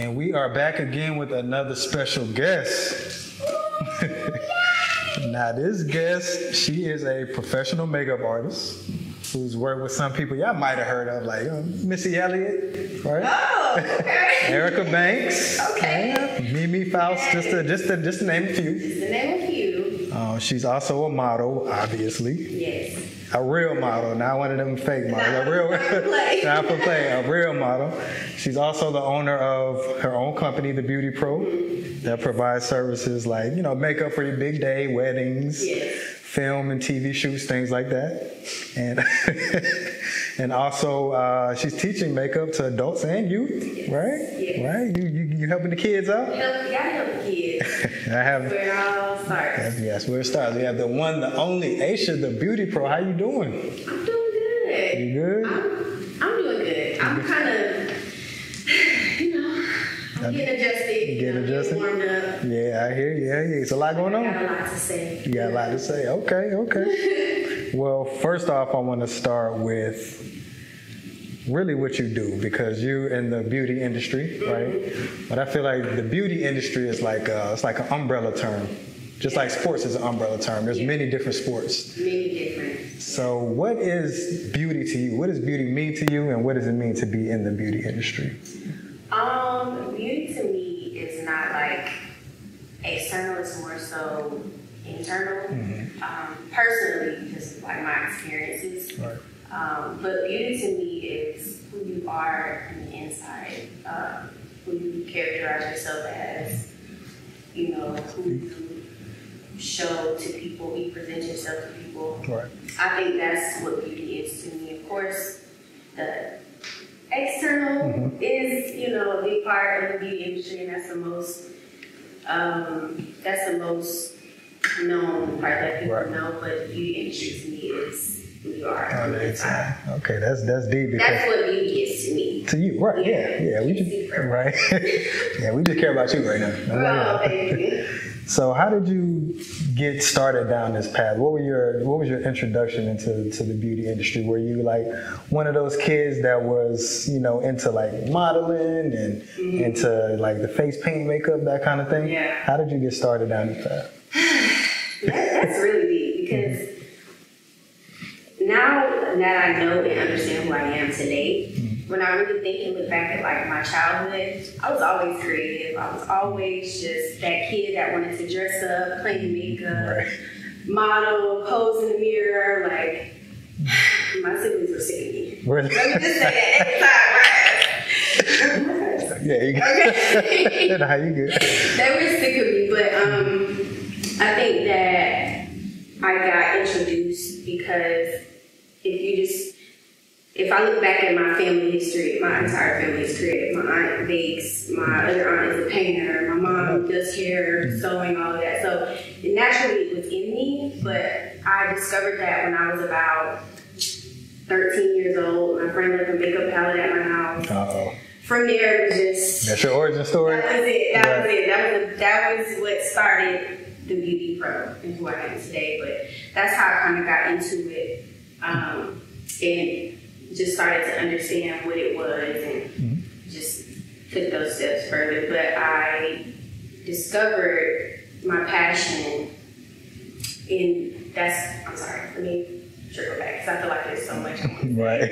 And we are back again with another special guest. Now this guest, she is a professional makeup artist who's worked with some people y'all might have heard of, like Missy Elliott, right? Oh, okay. Erica Banks. Okay. Mimi Faust, just to name a few. Just to name a few. She's also a model, obviously. Yes. A real model, not one of them fake models. Not for play, a real model. She's also the owner of her own company, The Beauty Pro, that provides services like, makeup for your big day, weddings, film and TV shoots, things like that. And and also she's teaching makeup to adults and youth, right? Yes. Right? You helping the kids out? Help the kids. We're all stars. Yes, we're stars. We have the one, the only Aysha, the Beauty Pro. How you doing? I'm doing good. You good? I'm doing good. I'm kind of, I'm getting adjusted. Getting warmed up. Yeah, I hear you. It's a lot going on. I got a lot to say. You got a lot to say. Okay. Well, first off, I want to start with really what you do, because you're in the beauty industry, right? But I feel like the beauty industry is like it's like an umbrella term. Just like sports is an umbrella term. There's many different sports. Many different. So what is beauty to you? What does beauty mean to you, and what does it mean to be in the beauty industry? Beauty to me is not like external, it's more so internal. Personally, because of like my experiences. Right. But beauty to me is who you are on the inside, who you characterize yourself as, who you show to people, you present yourself to people. Right. I think that's what beauty is to me. Of course, the external is, a big part of the beauty industry, and that's the most known part that people know. But the beauty industry to me is who you are. Okay, that's deep. That's what beauty is to me. To you, right? Yeah. We just we just care about you right now. Thank you. So, how did you get started down this path? What was your introduction into the beauty industry? Were you like one of those kids that was into like modeling and into like the face paint, makeup, that kind of thing? Yeah. How did you get started down this path? That's really deep, because now that I know and understand who I am today, when I really think and look back at like my childhood, I was always creative. I was always just that kid that wanted to dress up, play makeup, model, pose in the mirror. Like, my siblings were sick of me. Let me just say that every time, right? Yeah, you good. Okay. How you good? They were sick of me, but I think that I got introduced because if I look back at my family history, my entire family is creative. My aunt bakes, my other aunt is a painter, my mom does hair, sewing, all of that. So naturally it was in me, but I discovered that when I was about 13 years old. My friend left a makeup palette at my house. Uh-oh. From there, it was just... That's your origin story? That was it. That was what started the Beauty Pro and who I am today. But that's how I kind of got into it. And just started to understand what it was and just took those steps further. But I discovered my passion let me trickle back because I feel like there's so much. Right.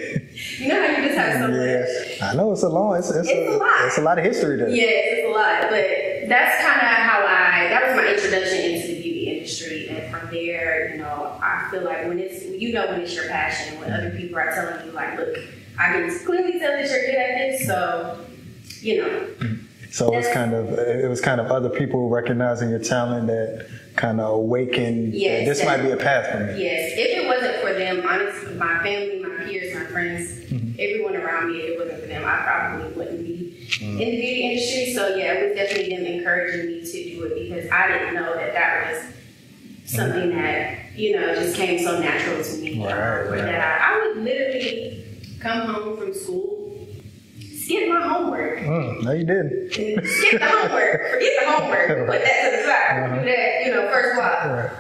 You know how you just have so much? I know it's a lot. It's a lot of history there. Yeah, it's a lot. But that's kind of how that was my introduction into the beauty industry. And from there, I feel like when it's your passion, when other people are telling you like, look, I can clearly tell that you're good at this, so, So it was kind of other people recognizing your talent that kind of awakened, this might be a path for me. Yes, if it wasn't for them, honestly, my family, my peers, my friends, everyone around me, if it wasn't for them, I probably wouldn't be in the beauty industry. So it was definitely them encouraging me to do it, because I didn't know that was something that, just came so natural to me. That I would literally come home from school, skip my homework. No, you didn't. Skip the homework. Forget the homework. Put that to the side. Do that, first block. Right.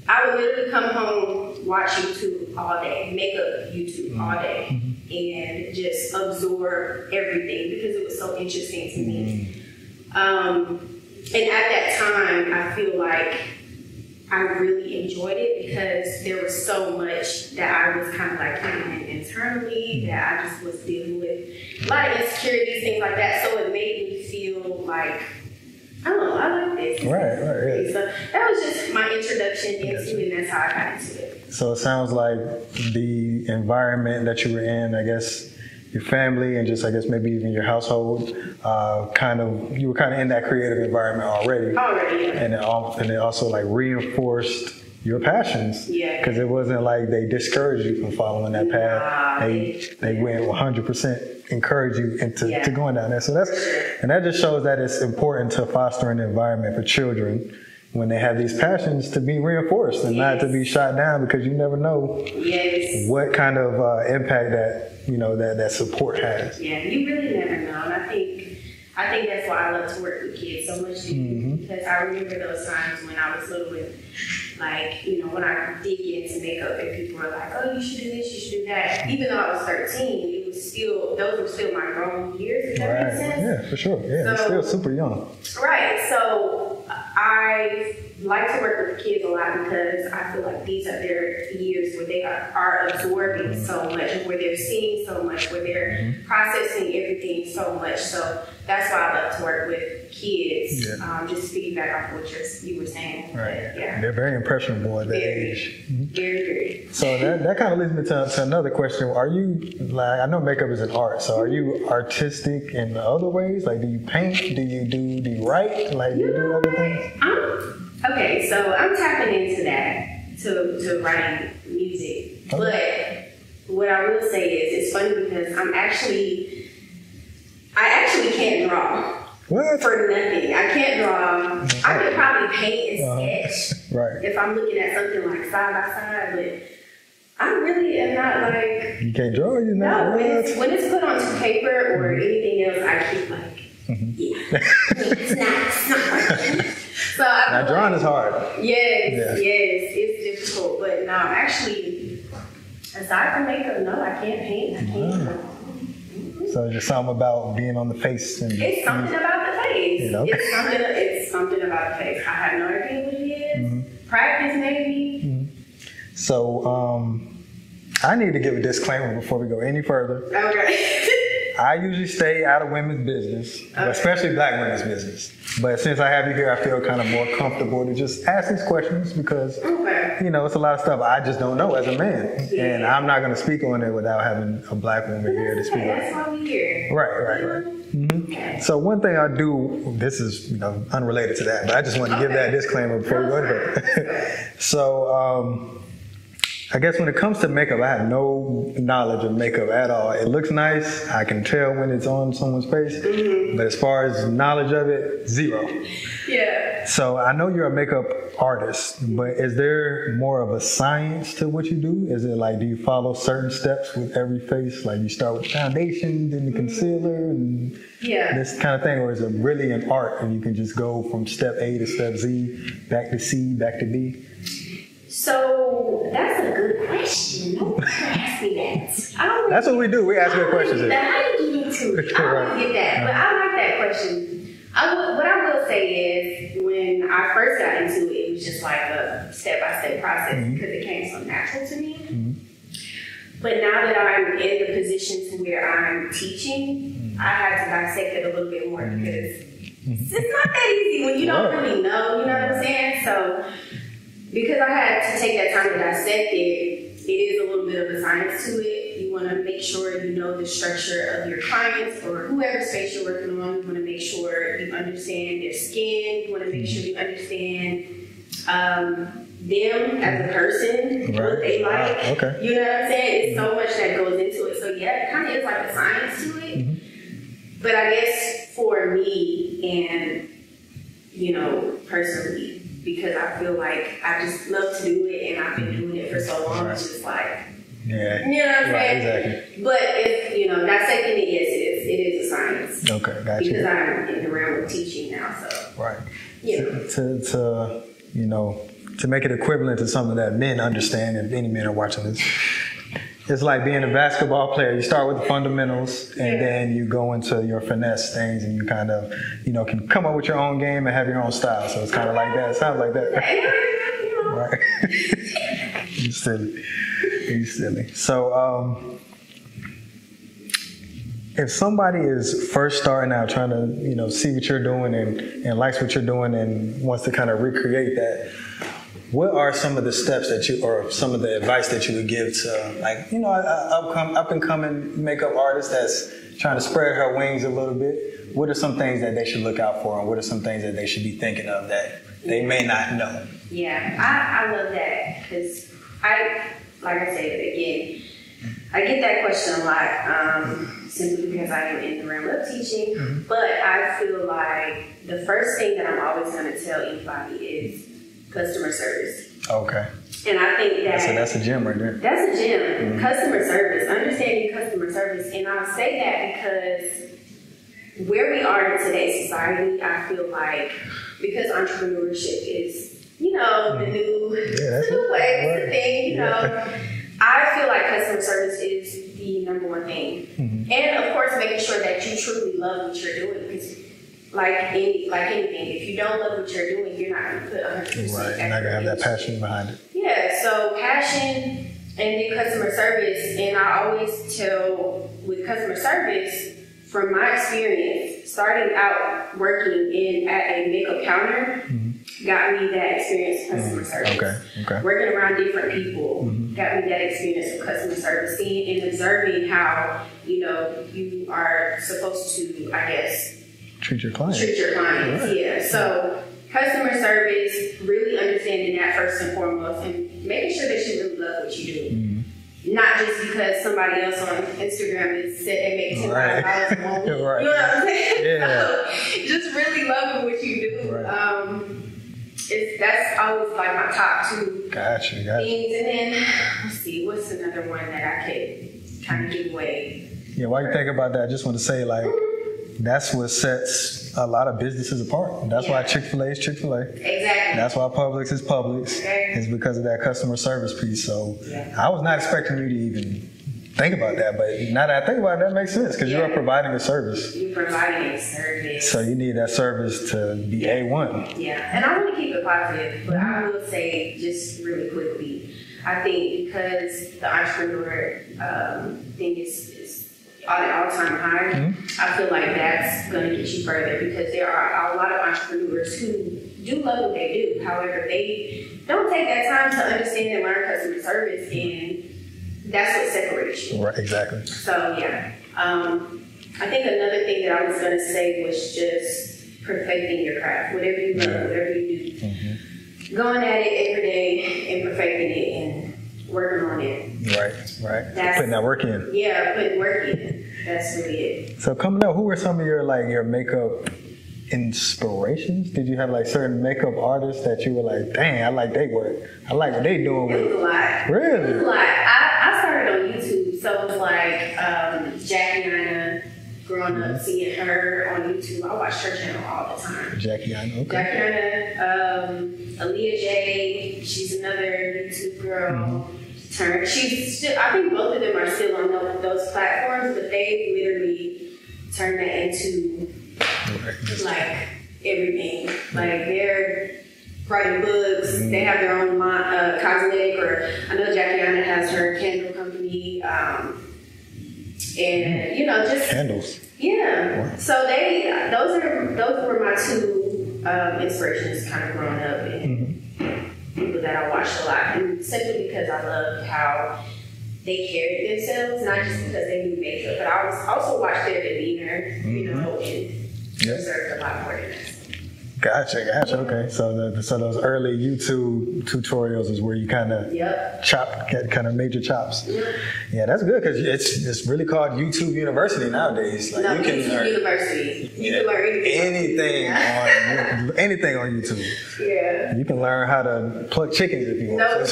I would literally come home, watch YouTube all day, makeup YouTube all day, and just absorb everything because it was so interesting to me. And at that time, I feel like I really enjoyed it because there was so much that I was kind of like dealing internally, that I just was dealing with a lot of insecurities, things like that. So it made me feel like, I don't know, I like this. Right. So that was just my introduction into it, and that's how I got into it. So it sounds like the environment that you were in, I guess, your family and just, I guess, maybe even your household, you were kind of in that creative environment already. Already, yeah. And it also like reinforced your passions. Yeah. Because it wasn't like they discouraged you from following that path. They went 100% encourage you into to going down there. So that just shows that it's important to foster an environment for children when they have these passions to be reinforced and not to be shot down, because you never know what kind of impact that support has. Yeah, you really never know. And I think that's why I love to work with kids so much too, because I remember those times when I was little and when I did get into makeup and people were like, oh, you should do this, you should do that. Even though I was 13, those were still my grown years, if that makes sense. Yeah, for sure. Yeah, so, still super young. Right. So I like to work with kids a lot because I feel like these are their years where they are absorbing so much, where they're seeing so much, where they're processing everything so much. So that's why I love to work with kids. Yeah. Just to piggyback off what you were saying. Right. But, yeah. They're very impressionable at that age. Very, very. So that kind of leads me to another question. Are you, I know makeup is an art, so are you artistic in other ways? Like, do you paint? Do you write? Like, do you do other things? Okay, so I'm tapping into that, to writing music. Okay. But what I will say is, it's funny because I actually can't draw. What? For nothing. I can't draw. I could probably paint and sketch if I'm looking at something like side by side, but I really am not like... You can't draw? No, when it's put onto paper or anything else, I keep like, it's not working. So now drawing is hard. Yes, it's difficult, but no, actually, aside from makeup, no, I can't paint. I can't draw. So it's just something about being on the face. It's something about the face. It's something about the face. I have no idea what it is. Practice, maybe. So I need to give a disclaimer before we go any further. Okay. I usually stay out of women's business, especially black women's business. But since I have you here, I feel kind of more comfortable to just ask these questions because, it's a lot of stuff I just don't know as a man. Yeah. And I'm not going to speak on it without having a black woman here to speak on it. That's why we're here. Right. Okay. So one thing I do, this is unrelated to that, but I just want to give that disclaimer before we go ahead. So, I guess when it comes to makeup, I have no knowledge of makeup at all. It looks nice. I can tell when it's on someone's face. But as far as knowledge of it, zero. Yeah. So I know you're a makeup artist, but is there more of a science to what you do? Is it like, do you follow certain steps with every face? Like you start with foundation, then the concealer, and this kind of thing? Or is it really an art and you can just go from step A to step Z, back to C, back to B? So that's a good question. Nobody asked me that. That's what we do. We ask good questions. How do you get into it? I don't get that, but I like that question. What I will say is, when I first got into it, it was just like a step-by-step process because it came so natural to me. But now that I'm in the position to where I'm teaching, I had to dissect it a little bit more because it's not that easy when you don't really know. You know what I'm saying? So, because I had to take that time to dissect it, it is a little bit of a science to it. You want to make sure you know the structure of your clients or whoever's face you're working on. You want to make sure you understand their skin. You want to make sure you understand them as a person, what they like. You know what I'm saying? It's so much that goes into it. So yeah, it kind of is like a science to it. But I guess for me and, personally, because I feel like I just love to do it and I've been doing it for so long, it's just like, you know what I'm saying? Exactly. But if, dissecting it, yes, it is a science. Okay, gotcha. Because I'm in the realm of teaching now, so. Right. To make it equivalent to something that men understand, if any men are watching this, It's like being a basketball player. You start with the fundamentals, and then you go into your finesse things, and you kind of, can come up with your own game and have your own style. So it's kind of like that. It sounds like that. Right? You silly. You silly. So, if somebody is first starting out, trying to, see what you're doing and likes what you're doing and wants to kind of recreate that, what are some of the steps or some of the advice that you would give to, like, up and coming makeup artist that's trying to spread her wings a little bit? What are some things that they should look out for, and what are some things that they should be thinking of that they may not know? Yeah, I love that, because like I said again, I get that question a lot, simply because I am in the realm of teaching. But I feel like the first thing that I'm always going to tell anybody is customer service. Okay. And I think that's a gem right there. That's a gem. Customer service, understanding customer service. And I'll say that because where we are in today's society, I feel like, because entrepreneurship is, the new way, it's the thing, I feel like customer service is the number one thing. And of course, making sure that you truly love what you're doing, because like anything, if you don't love what you're doing, you're not going to put 100% Right, you're not going to have that passion behind it. Yeah, so passion and then customer service. And I always tell with customer service, from my experience, starting out working at a makeup counter, got me that experience of customer service. Okay. Working around different people got me that experience of customer service, seeing and observing how, you are supposed to, I guess, treat your clients. Right. Yeah. So customer service, really understanding that first and foremost, and making sure that you really love what you do. Not just because somebody else on Instagram has said they make $10,000 a month. Right. You know what I'm saying? Yeah. So just really loving what you do. Right. That's always like my top two gotcha. things. And then, let's see, what's another one that I could kind of give away? Yeah, while you think about that, I just want to say, like, that's what sets a lot of businesses apart. That's why Chick-fil-A is Chick-fil-A. Exactly. That's why Publix is Publix. It's because of that customer service piece. So I was not expecting you to even think about that, but now that I think about it, that makes sense, because you are providing a service. You're providing a service. So you need that service to be A1. Yeah, and I want to keep it positive, but I will say just really quickly, I think because the entrepreneur thing is on an all-time high, I feel like that's going to get you further, because there are a lot of entrepreneurs who do love what they do. However, they don't take that time to understand and learn customer service, and that's what separates you. Right, exactly. So, yeah. I think another thing that I was going to say was just perfecting your craft. Whatever you love, whatever you do. Going at it every day and perfecting it and working on it. Right. Putting that work in. Yeah, putting work in. That's really it. So coming up, who were some of your makeup inspirations? Did you have like certain makeup artists that you were like, dang, I like their work. I like what they doing with it? It was a lot. Really? It was a lot. I started on YouTube, so it was like Jackie Anna. Growing up, seeing her on YouTube, I watched her channel all the time. Jackie Anna, okay. Jackie Anna, Aaliyah J, she's another YouTube girl. She's still, I think both of them are still on those platforms, but they literally turned that into like everything. Like they're writing books, they have their own cosmetic, or I know Jackie Anna has her candle company, and just candles. Yeah. Wow. So those were my two inspirations kind of growing up, and people that I watched a lot, and simply because I loved how they carried themselves, not just because they knew makeup, but I also watched their demeanor, and observed a lot more than that. Gotcha. Okay, so those early YouTube tutorials is where you kind of made your chops. Yeah, that's good, because it's really called YouTube University nowadays. Like you can learn University. You can learn anything on YouTube. Yeah, you can learn how to pluck chickens if you want. No,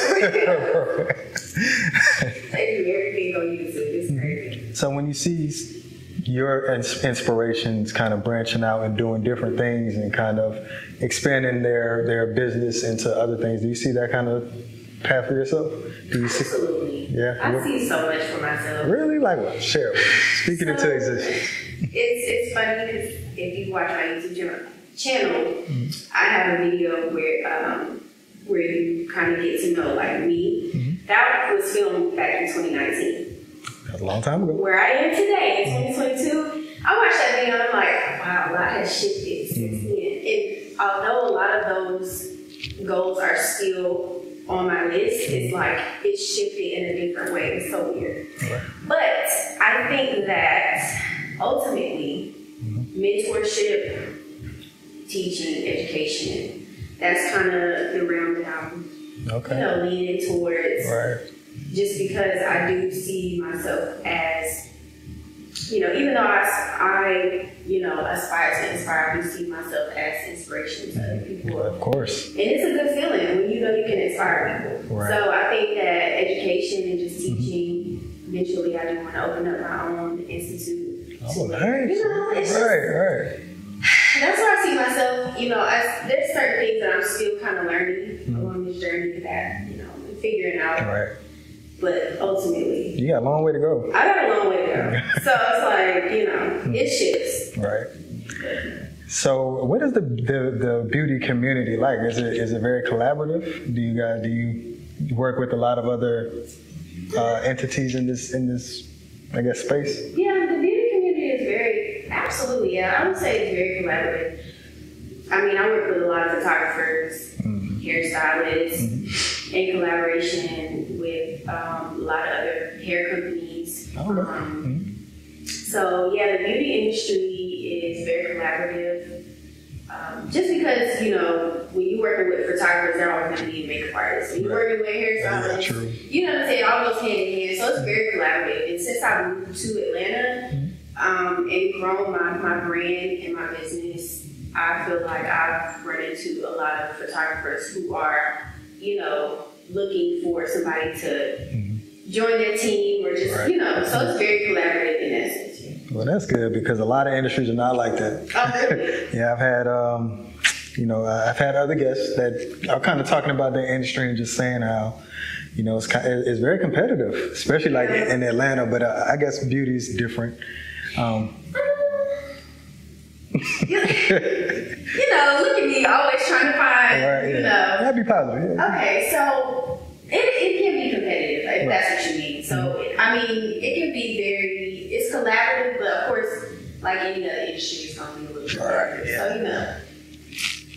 they do everything on YouTube. It's crazy. So when you see your inspirations kind of branching out and doing different things and kind of expanding their business into other things, do you see that kind of path for yourself? Do you see? Absolutely. Yeah. I see so much for myself. Really? Like what? Share it with me. Speak it into existence. It's funny because if you watch my YouTube channel, I have a video where you kind of get to know like me. That was filmed back in 2019. That's a long time ago. Where I am today in 2022, I watched that video and I'm like, wow, a lot has shifted since then. And although a lot of those goals are still on my list, it's like it's shifted in a different way. It's so weird. Right. But I think that ultimately, mentorship, teaching, education, that's kind of the realm that I'm leaning towards. Right. Just because I do see myself as, even though I aspire to inspire, I do see myself as inspiration to other people. Well, of course. And it's a good feeling when you know you can inspire people. Right. So I think that education and just teaching, eventually I do want to open up my own institute. Oh, nice. Right. That's where I see myself, there's certain things that I'm still kind of learning along this journey that, I'm figuring out. Right. But ultimately, you got a long way to go. I got a long way to go. So it's like, it shifts. Right. So what is the beauty community like? Is it very collaborative? Do you work with a lot of other entities in this I guess space? Yeah, the beauty community is absolutely, I would say it's very collaborative. I mean, I work with a lot of photographers, hairstylists, in collaboration with a lot of other hair companies. So yeah, the beauty industry is very collaborative. Just because, when you're working with photographers, they're always going to be makeup artists. When you're working with hairstylists, you know what I'm saying, all those hand in hand. So it's very collaborative. And since I moved to Atlanta and grown my brand and my business, I feel like I've run into a lot of photographers who are, looking for somebody to join their team or just, so it's very collaborative in that sense. Yeah. Well, that's good because a lot of industries are not like that. Oh, really? Yeah, I've had other guests that are kind of talking about their industry and just saying how, it's very competitive, especially like in Atlanta, but I guess beauty is different. Look at me, always trying to find, That'd be positive. Yeah. Okay, so it can be competitive, if that's what you mean. So, it can be it's collaborative, but of course, like any other industry, it's going to be a little competitive. Yeah.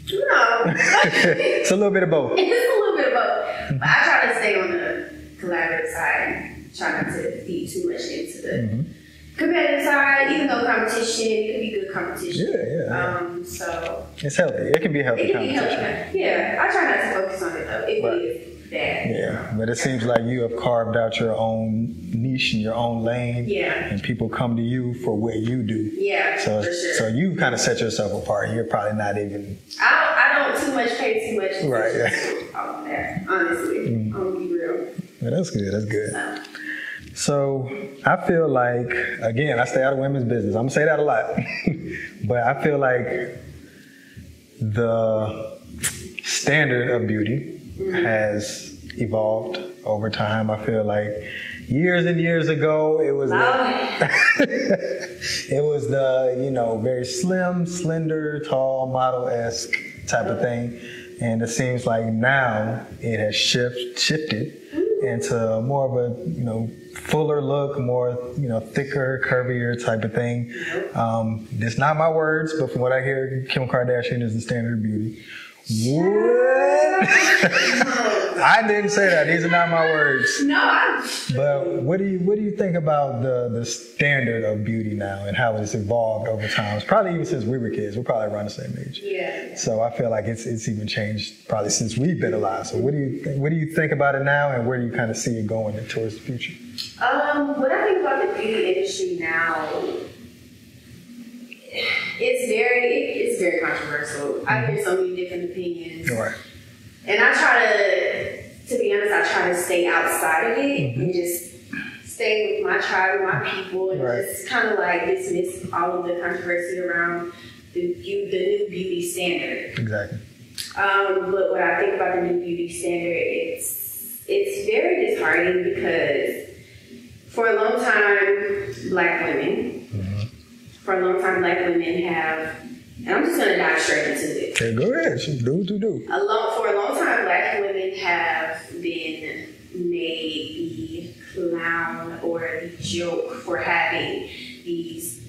So, it's a little bit of both. It's a little bit of both. But I try to stay on the collaborative side, try not to feed too much into the competitive side, even though competition, it can be good competition. Yeah. So it's healthy. It can be healthy competition. I try not to focus on it though. It is bad. Yeah, but it seems like you have carved out your own niche and your own lane. Yeah. And people come to you for what you do. Yeah. So for sure. So you kind of set yourself apart. You're probably not even. I don't pay too much attention to all of that. Honestly, I'm gonna be real. Yeah, that's good. That's good. So I feel like, again, I stay out of women's business. I'm going to say that a lot. But I feel like the standard of beauty has evolved over time. I feel like years and years ago, it was the very slim, slender, tall, model-esque type of thing. And it seems like now it has shifted into more of a, fuller look, more, thicker, curvier type of thing. It's not my words, but from what I hear, Kim Kardashian is the standard of beauty. What? I didn't say that. These are not my words. No. But what do you think about the standard of beauty now and how it's evolved over time? It's probably even since we were kids. We're probably around the same age. Yeah. So I feel like it's even changed probably since we've been alive. So what do you think about it now, and where do you kind of see it going towards the future? What I think about the beauty industry now, it's very controversial. I hear so many different opinions. Right. And I try to be honest, I try to stay outside of it and just stay with my tribe, with my people, and just kind of like dismiss all of the controversy around the new beauty standard. Exactly. But what I think about the new beauty standard, it's it's very disheartening because for a long time, Black women, for a long time, Black women have, and I'm just going to dive straight into it. Okay, go ahead. Do what you do. For a long time, Black women have been made the clown or the joke for having these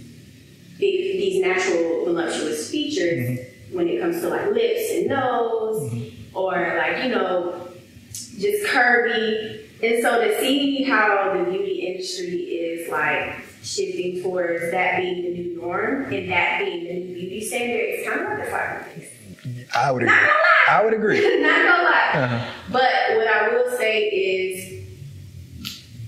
natural voluptuous features when it comes to like lips and nose or like, you know, just curvy. And so to see how the beauty industry is like shifting towards that being the new norm and that being the new beauty standard, it's kind of like a fire place. I would agree. I would agree. Not gonna lie. But what I will say is,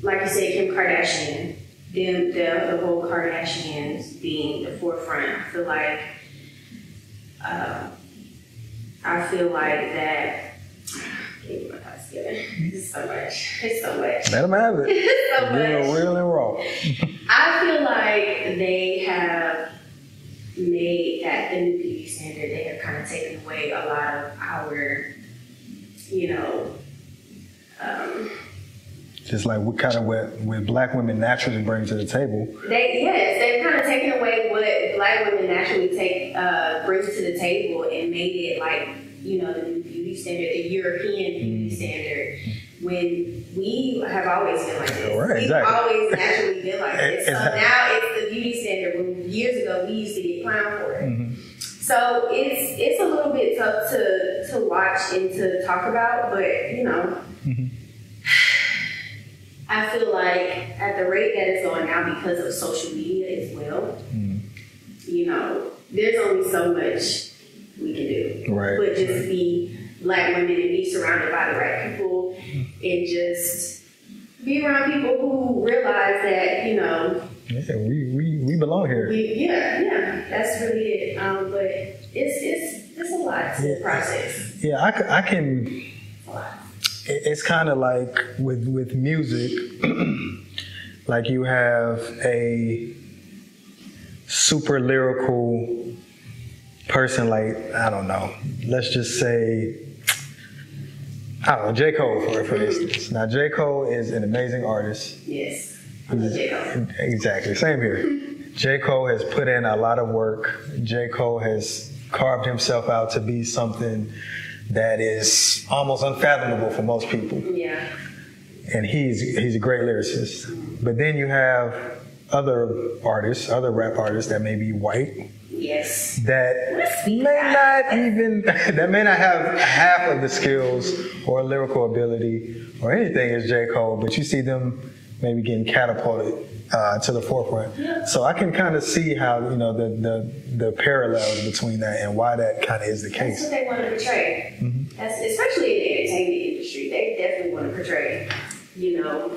like you said, Kim Kardashian, the whole Kardashians being the forefront. I feel like that. Can't my thoughts together. It's so much. It's so much. Let them have it. It's so much. Real and raw. I feel like they have made that the new beauty standard. They have kind of taken away a lot of our, you know, just like what Black women naturally bring to the table. They've kind of taken away what Black women naturally bring to the table and made it like, you know, the new beauty standard, the European beauty standard. When we have always been like this. Right, We've always naturally been like this. So now it's the beauty standard. When years ago we used to get clowned for it. So it's a little bit tough to watch and to talk about, but you know, I feel like at the rate that it's going now because of social media as well, you know, there's only so much we can do. Right. But just be Black women and be surrounded by the right people and just be around people who realize that, you know, we belong here. That's really it. But it's a lot to process. Yeah, I can. It's kind of like with music, like you have a super lyrical person, like, I don't know, let's just say, I don't know, J. Cole, for instance. Now, J. Cole is an amazing artist. Yes, J. Cole. Exactly, same here. J. Cole has put in a lot of work. J. Cole has carved himself out to be something that is almost unfathomable for most people. Yeah. And he's a great lyricist. But then you have other rap artists that may be white. Yes. That may not have half of the skills or lyrical ability or anything as J. Cole, but you see them maybe getting catapulted to the forefront. Yeah. So I can kind of see how, you know, the parallels between that and why that kind of is the case. That's what they want to portray. That's, especially in the entertainment industry, they definitely want to portray, you know,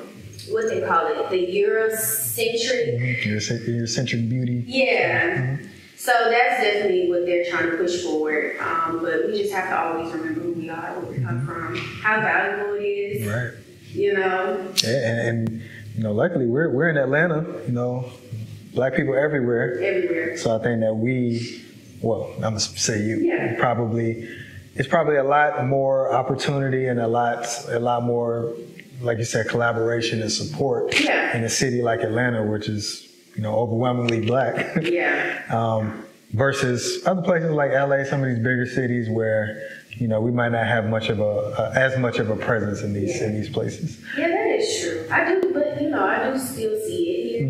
what they call it, the Eurocentric. Eurocentric beauty. Yeah. So that's definitely what they're trying to push forward. But we just have to always remember who we are, where we come from, how valuable it is. Right. You know. Yeah, and you know, luckily we're in Atlanta. You know, Black people everywhere. Everywhere. So I think that I'm gonna say you. Yeah. It's probably a lot more opportunity and a lot more, like you said, collaboration and support in a city like Atlanta, which is, you know, overwhelmingly Black. Yeah. Versus other places like LA, some of these bigger cities where, you know, we might not have as much of a presence in these places. Yeah, that is true. I do still see it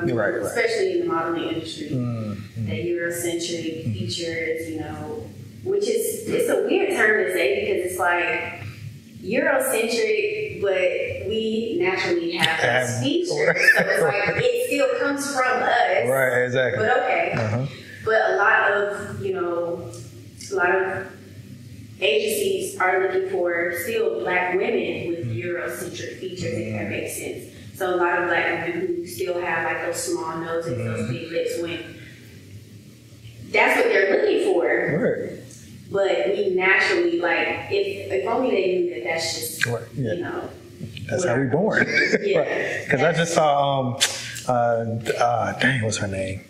here. Right. Especially in the modeling industry. The Eurocentric features, you know, which it's a weird term to say because it's like Eurocentric, but we naturally have those features. So it's like it still comes from us. Right, exactly. But okay. But a lot of agencies are looking for still Black women with Eurocentric features, if that makes sense. So a lot of Black women who still have like those small noses, those big lips, when that's what they're looking for. Right. But we naturally, like, if only they knew that that's just, you know. That's how we born. Yeah. Because I just saw, what's her name?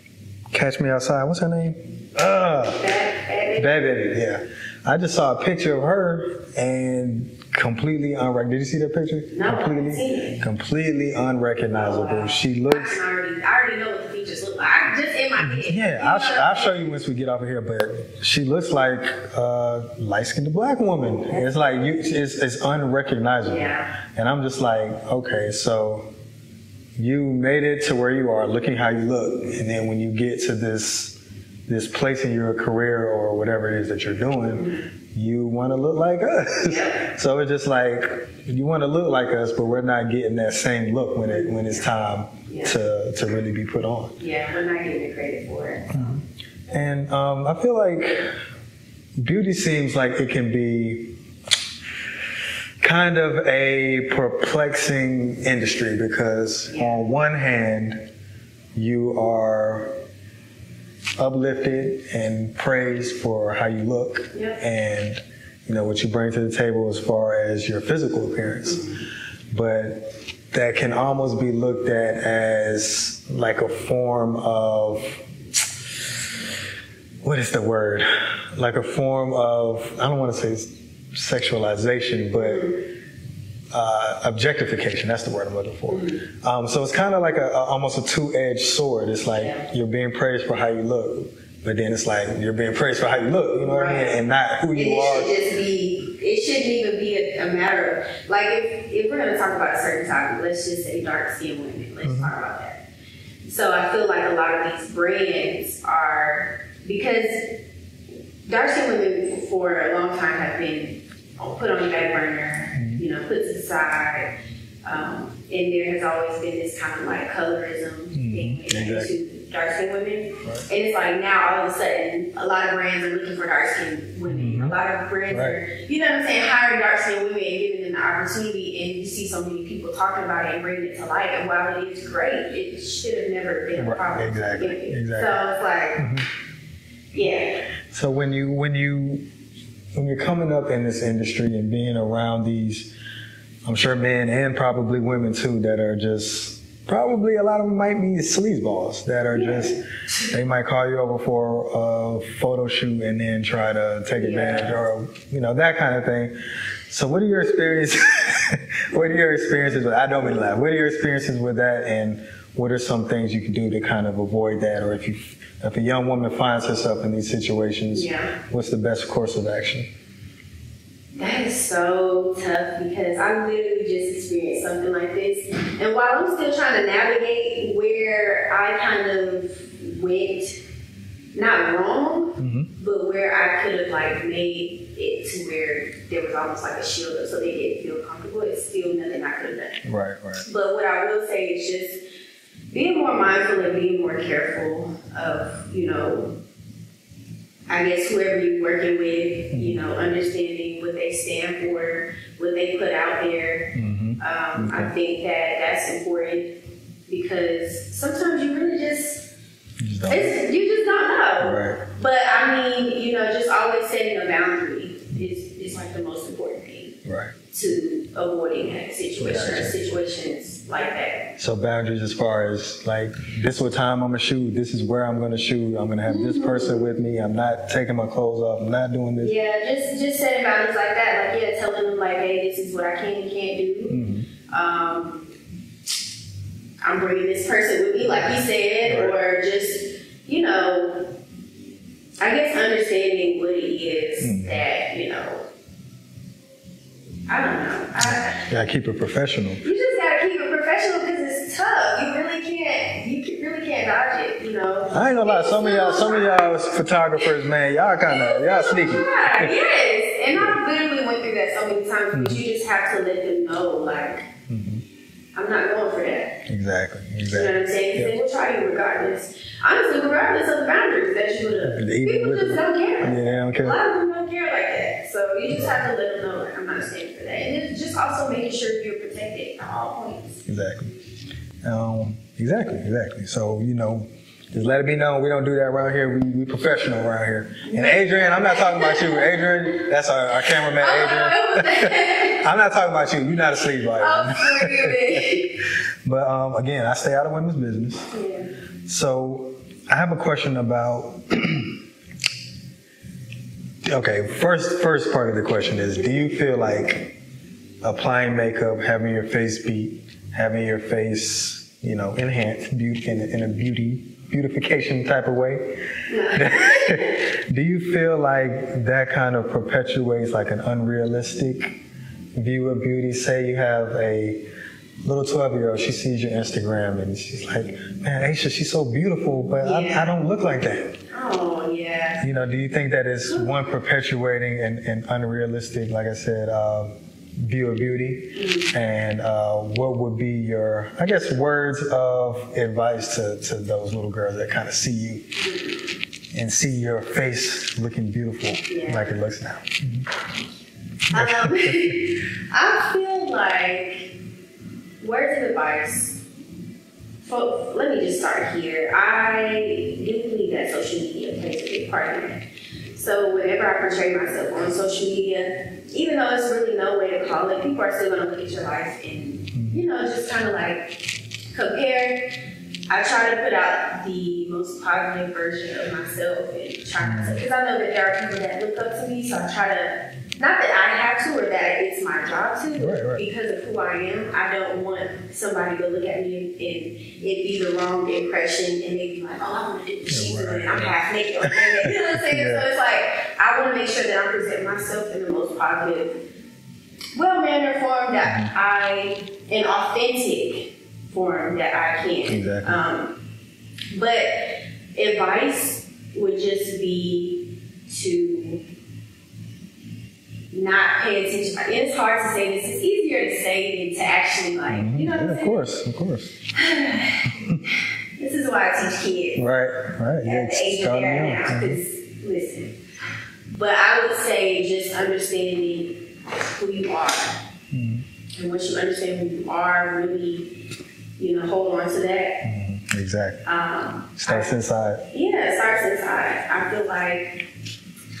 Catch Me Outside. What's her name? Bad Baby. Yeah. I just saw a picture of her and completely unrecognizable. Did you see that picture? No, I haven't seen it. Completely unrecognizable. Oh, wow. She looks. I already know what the features look like. I just in my head. Yeah, I'll show you once we get off of here. But she looks like a light-skinned black woman. It's like it's unrecognizable. Yeah. And I'm just like, okay, so you made it to where you are, looking how you look, and then when you get to this place in your career or whatever it is that you're doing, you want to look like us. Yeah. So it's just like you want to look like us, but we're not getting that same look when it's time to really be put on. Yeah, we're not getting the credit for it. Mm-hmm. And I feel like beauty seems like it can be kind of a perplexing industry because on one hand, you are uplifted and praised for how you look and what you bring to the table as far as your physical appearance. Mm-hmm. But that can almost be looked at as like a form of, what is the word? Like a form of, I don't want to say sexualization, but objectification. That's the word I'm looking for. Mm-hmm. So it's kind of like almost a two-edged sword. It's like you're being praised for how you look, but then it's like you're being praised for how you look. You know what I mean? And not who you are. It shouldn't even be a matter of like if we're going to talk about a certain topic, let's just say dark-skinned women. Let's talk about that. So I feel like a lot of these brands are, because dark-skinned women for a long time have been put on the back burner, put to the side, and there has always been this kind of like colorism thing to dark-skinned women. Right. And it's like now all of a sudden, a lot of brands are looking for dark-skinned women. Mm-hmm. A lot of brands are, hiring dark-skinned women and giving them the opportunity, and you see so many people talking about it and bringing it to light. And while it is great, it should have never been a problem. Exactly. So it's like, So when you're coming up in this industry and being around these, I'm sure men and probably women too, that are just, probably a lot of them might be sleazeballs that are just, they might call you over for a photo shoot and then try to take advantage or, that kind of thing. So what are your experiences? With, I don't mean to laugh. What are your experiences with that, and what are some things you can do to kind of avoid that? Or if a young woman finds herself in these situations, what's the best course of action? That is so tough because I literally just experienced something like this. And while I'm still trying to navigate where I kind of went, not wrong, but where I could have like made it to where there was almost like a shield up so they didn't feel comfortable, it's still nothing I could have done. Right. But what I will say is just being more mindful and being more careful of, I guess whoever you're working with, understanding what they stand for, what they put out there. I think that's important because sometimes you really just don't know. Right. But I mean, just always setting a boundary is like the most important thing. Right. To avoiding that situation or situations like that. So boundaries as far as like, this is what time I'm gonna shoot, this is where I'm gonna shoot, I'm gonna have this person with me, I'm not taking my clothes off, I'm not doing this. Yeah, just setting boundaries like that. Like telling them like, hey, this is what I can and can't do. I'm bringing this person with me, like you said, or just, I guess understanding what it is that, I don't know. You gotta keep it professional. You just gotta keep it professional because it's tough. You really can't dodge it, I ain't gonna lie, some of y'all photographers, man, y'all sneaky. Yes, and I literally went through that so many times, but you just have to let them know, like, I'm not going for that. Exactly. You know what I'm saying? Because they will try you regardless. Honestly, regardless of the boundaries that you would have. People just don't care. Yeah, they don't care. A lot of them don't care like that. So you just have to let them know, like, I'm not standing for that. And it's just also making sure you're protected at all points. Exactly. So, just let it be known we don't do that around here. We professional around here. And Adrian, I'm not talking about you. Adrian, that's our cameraman, Adrian. I'm not talking about you. You're not a sleazeball. But again, I stay out of women's business. Yeah. So I have a question about. Okay, first part of the question is: do you feel like applying makeup, having your face beat, having your face, enhanced in a beautification type of way. Do you feel like that kind of perpetuates like an unrealistic view of beauty? Say you have a little 12-year-old, she sees your Instagram and she's like, man, Aysha, she's so beautiful, but I don't look like that. Oh, yeah. Do you think that is one perpetuating an unrealistic, like I said, view of beauty? Mm-hmm. And what would be your, I guess, words of advice to those little girls that kind of see you and see your face looking beautiful like it looks now? Mm-hmm. I feel like words of advice. Let me just start here. I do believe that social media plays a big part in that. So whenever I portray myself on social media, even though it's really no way to call it, people are still going to look at your life and, just kind of like compare. I try to put out the most positive version of myself and try not to, because I know that there are people that look up to me, so I try to, not that I have to or that it's my job to, right. Because of who I am. I don't want somebody to look at me and it be the wrong impression and they be like, oh, I want to do what she's doing, I'm half naked. You know what I'm saying? So it's like, I want to make sure that I'm presenting myself in the most positive, well-mannered form an authentic form that I can. Exactly. But advice would just be to not pay attention. It's hard to say this. It's easier to say than to actually what I'm saying? Of course. This is why I teach kids. Right. At the age that they're now. Because, listen. But I would say just understanding who you are. Mm-hmm. And once you understand who you are, really, hold on to that. Mm-hmm. Exactly. Starts inside. Yeah, it starts inside. I feel like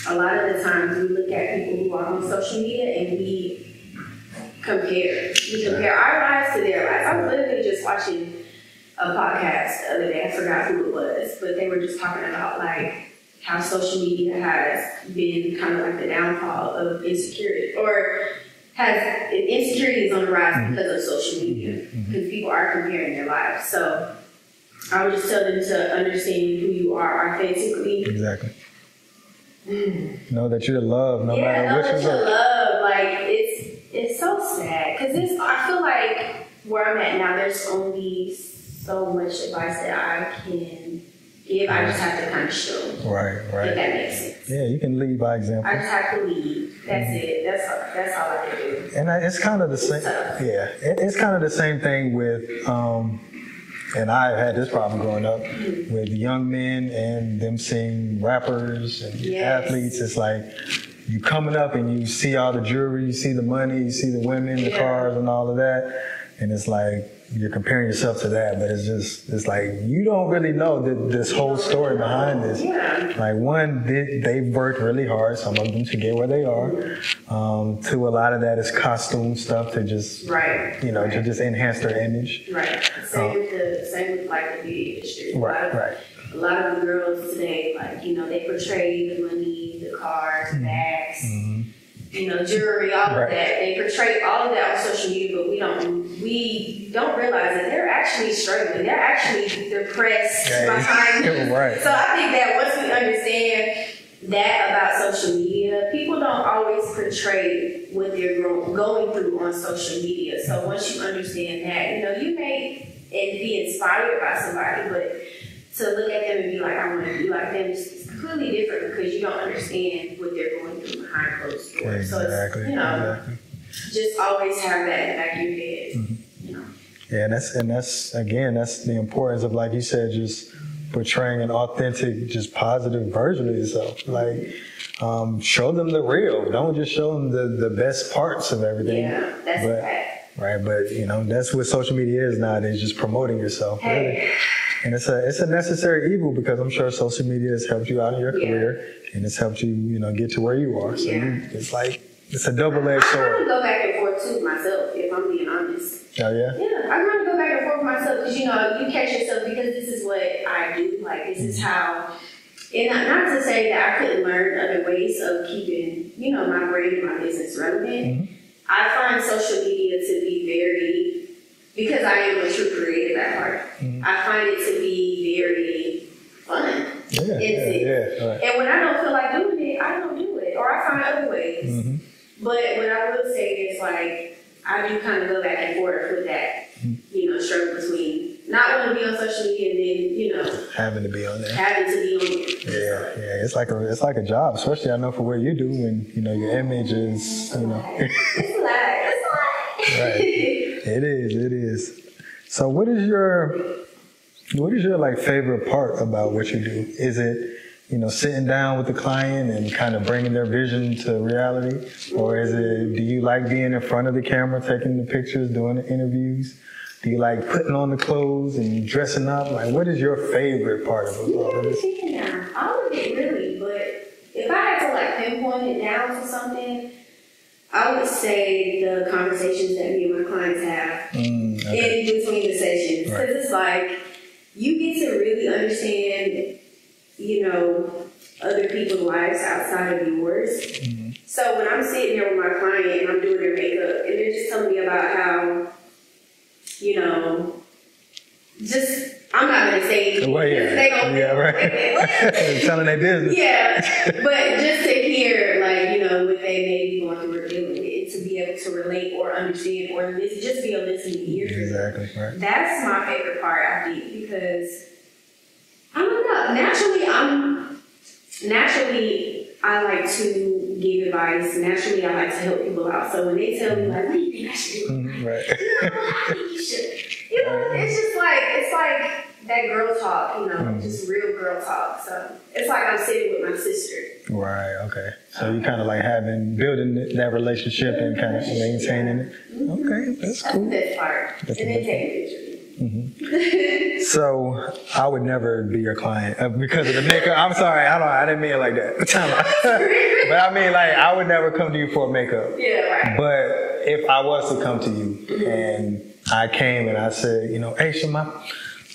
a lot of the times we look at people who are on social media and we compare. We compare our lives to their lives. I was literally just watching a podcast the other day. I forgot who it was, but they were just talking about like how social media has been kind of like the downfall of insecurity, or has insecurities on the rise because of social media, because people are comparing their lives. So I would just tell them to understand who you are authentically. Exactly. Know that you're loved no matter which is you're loved. Like it's so sad because I feel like where I'm at now, there's only so much advice that I can give. I just have to kind of show. Right. If that makes sense. Yeah, you can lead by example. I just have to lead. That's it. That's all I can do. And it's kind of the same. Yeah, it's kind of the same thing with. And I've had this problem growing up with young men and them seeing rappers and athletes. It's like you coming up and you see all the jewelry, you see the money, you see the women, the cars and all of that. And it's like you're comparing yourself to that, but it's like you don't really know this whole story behind this. Yeah. Like they've worked really hard, some of them, to get where they are. To a lot of that is costume stuff to just, to just enhance their image. Right. Same with like the beauty industry. Right. A lot of the girls today, they portray the money, the cars, the bags, jewelry, all of that. They portray all of that on social media, but we don't realize that they're actually struggling. They're actually depressed behind them. Right. So I think that once we understand that about social media, people don't always portray what they're going through on social media. So once you understand that, you may be inspired by somebody, but to look at them and be like, I want to be like them, is completely different because you don't understand what they're going through behind closed doors. Exactly. So it's, just always have that in the back of your head. Mm-hmm. Yeah, and that's the importance of, like you said, just portraying an authentic, just positive version of yourself. Like, show them the real. Don't just show them the best parts of everything. Yeah, that's bad. Right, but that's what social media is nowadays, just promoting yourself. Really. And it's a necessary evil because I'm sure social media has helped you out in your career and it's helped you, get to where you are. So it's like, it's a double-edged sword. I kind of go back and forth too myself, if I'm being honest. Oh, yeah? Yeah, I kind of go back and forth myself because, you catch yourself because this is what I do. Like, this is how, and not to say that I couldn't learn other ways of keeping, my brand and my business relevant. I find social media to be very, because I am a true creative at heart, I find it to be very fun. Right. And when I don't feel like doing it, I don't do it. Or I find other ways. But what I will say is, like, I do kind of go back and forth with that, you know, struggle between not wanting to be on social media and then, you know, having to be on there. Yeah. It's like a job, especially I know for what you do when, you know, your image is, you know. It's a lot. Right. It is. So what is your like favorite part about what you do? Is it, you know, sitting down with the client and kind of bringing their vision to reality? Or is it, do you like being in front of the camera, taking the pictures, doing the interviews? Do you like putting on the clothes and dressing up? Like, what is your favorite part of all of this? All of it, really. But if I had to, like, pinpoint it down to something, I would say the conversations that me and my clients have in between the sessions. Because it's like, you get to really understand, you know, other people's lives outside of yours. So when I'm sitting there with my client and I'm doing their makeup and they're just telling me about how, you know, just, I'm not going to say anything. Well, right. Telling their business. Yeah. But just to hear, like, you know, what they may be going through or dealing with, to be able to relate or understand or just be a listening ear. Exactly, right. That's my favorite part, I think, because, I don't know, naturally, I like to give advice. Naturally, I like to help people out. So when they tell me, like, what do you think I should do? Right. You know, I think you should. You know, it's like that girl talk, you know, just real girl talk. So it's like I'm sitting with my sister. Right, okay. So you kind of like building that relationship and kind of maintaining it. Okay, that's cool. That's the best part. And then taking pictures. So I would never be your client because of the makeup. I'm sorry, I didn't mean it like that. But I mean, like, I would never come to you for makeup. Yeah, right. But if I was to come to you and I came and I said, you know, Aysha,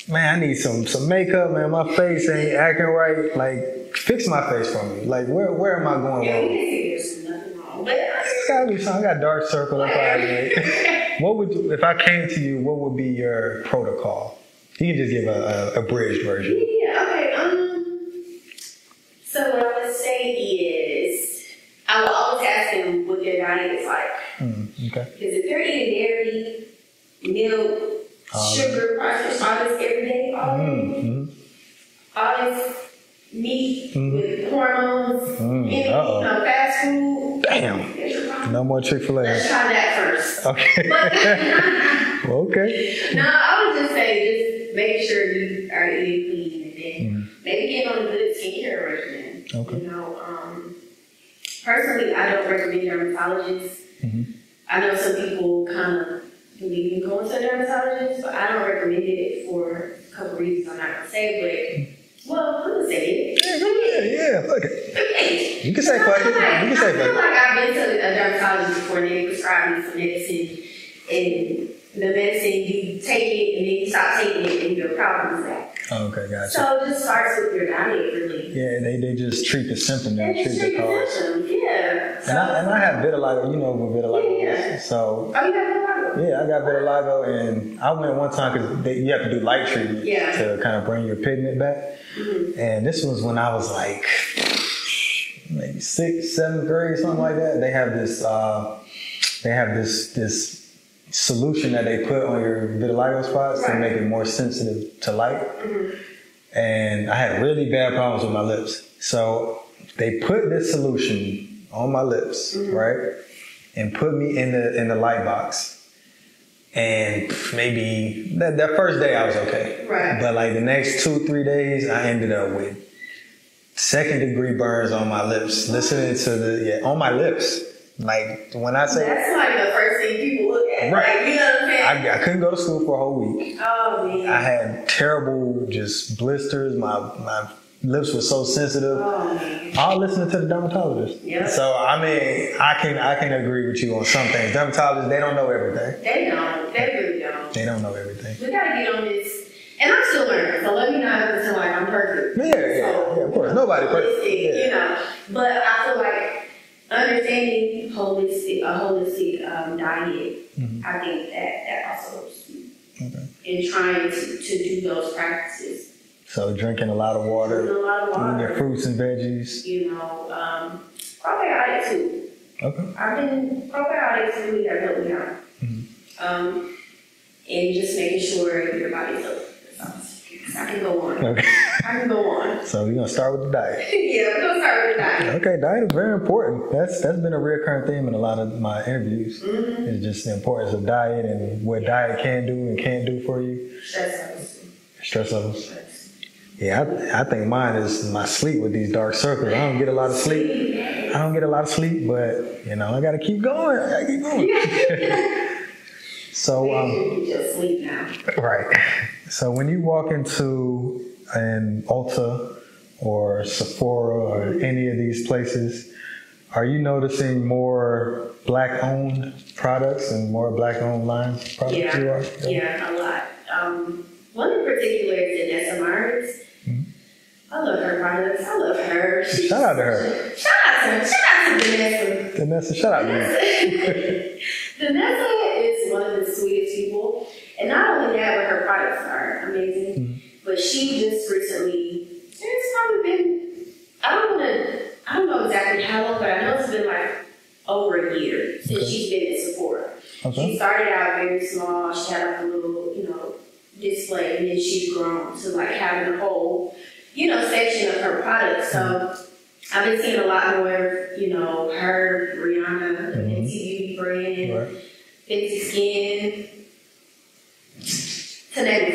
man, I need some makeup, man. My face ain't acting right. Like, fix my face for me. Like, where am I going wrong? There's nothing wrong. But it's gotta be something. I got dark circle. What would if I came to you? What would be your protocol? You can just give a abridged version. Yeah. Okay. So what I would say is, I will always ask them what their diet is like. Okay. Because if they're eating dairy, milk, sugar, processed, all this every day, all this meat with hormones, you know, fast food. Damn. No more Chick-fil-A. Let's try that first. Okay. Okay. No, I would just say, just make sure you are eating clean, and then maybe get on a good skincare regimen. Okay. You know, personally, I don't recommend dermatologists. I know some people kind of believe in going to a dermatologist, but I don't recommend it for a couple reasons I'm not going to say, but, well, I'm going to say it. Yeah, fuck it. Okay. You can say fuck it. I feel like I've been to a dermatologist before and they prescribed me some medicine, and the medicine, you take it and then you stop taking it and your problem's back. Okay, gotcha. So it just starts with your diet, really. Yeah, they just treat the symptom, they treat the cause. Yeah. So, and I have vitiligo, you know what vitiligo is. So, oh, you got vitiligo? Yeah, I got vitiligo, and I went one time because you have to do light treatment to kind of bring your pigment back. And this was when I was like maybe 6th, 7th grade, something like that. They have this solution that they put on your vitiligo spots to make it more sensitive to light. And I had really bad problems with my lips. So they put this solution on my lips, right? And put me in the light box. And maybe that first day I was okay. Right. But like the next 2-3 days, I ended up with 2nd-degree burns on my lips. Listening to on my lips. Like when I say that's like the first thing people look at. Right. Like, you know what I'm saying? I couldn't go to school for a whole week. Oh man. I had terrible just blisters. My lips were so sensitive. Oh man. All listening to the dermatologist. Yep. So I mean, I can agree with you on some things. Dermatologists, they don't know everything. They don't. They really don't. They don't know everything. We gotta get on this. And I'm still learning, so let me not pretend like I'm perfect. Yeah, of course. Nobody perfect. You know. But I feel like understanding a holistic diet, I think that also helps you in trying to do those practices. So drinking a lot of water, eating your fruits and veggies. You know, probiotics too. Okay. Probiotics really have helped me out. And just making sure your body's healthy. I can go on. Okay. I can go on. So we're gonna start with the diet. Yeah, we're gonna start with the diet. Okay, diet is very important. That's been a recurring theme in a lot of my interviews. It's just the importance of diet and what diet can do and can't do for you. Stress levels. Yeah, I think mine is my sleep with these dark circles. I don't get a lot of sleep. But you know, I gotta keep going. So you just sleep now. Right. So when you walk into an Ulta or Sephora or any of these places, are you noticing more Black-owned products and more Black-owned lines products? Yeah, a lot. One in particular is Vanessa Mars. I love her products. I love her. Shout out to her. Shout out to Vanessa. Vanessa, shout out to you. Vanessa is one of the sweetest people. And not only that, but her products are amazing. But she just recently, it's probably been, I don't know exactly how long, but I know it's been like over a year since she's been in Sephora. She started out very small. She had like a little, display, and then she's grown to like having a whole, section of her products. So I've been seeing a lot more, her, Rihanna, Fenty Beauty brand, Fenty Skin, to name a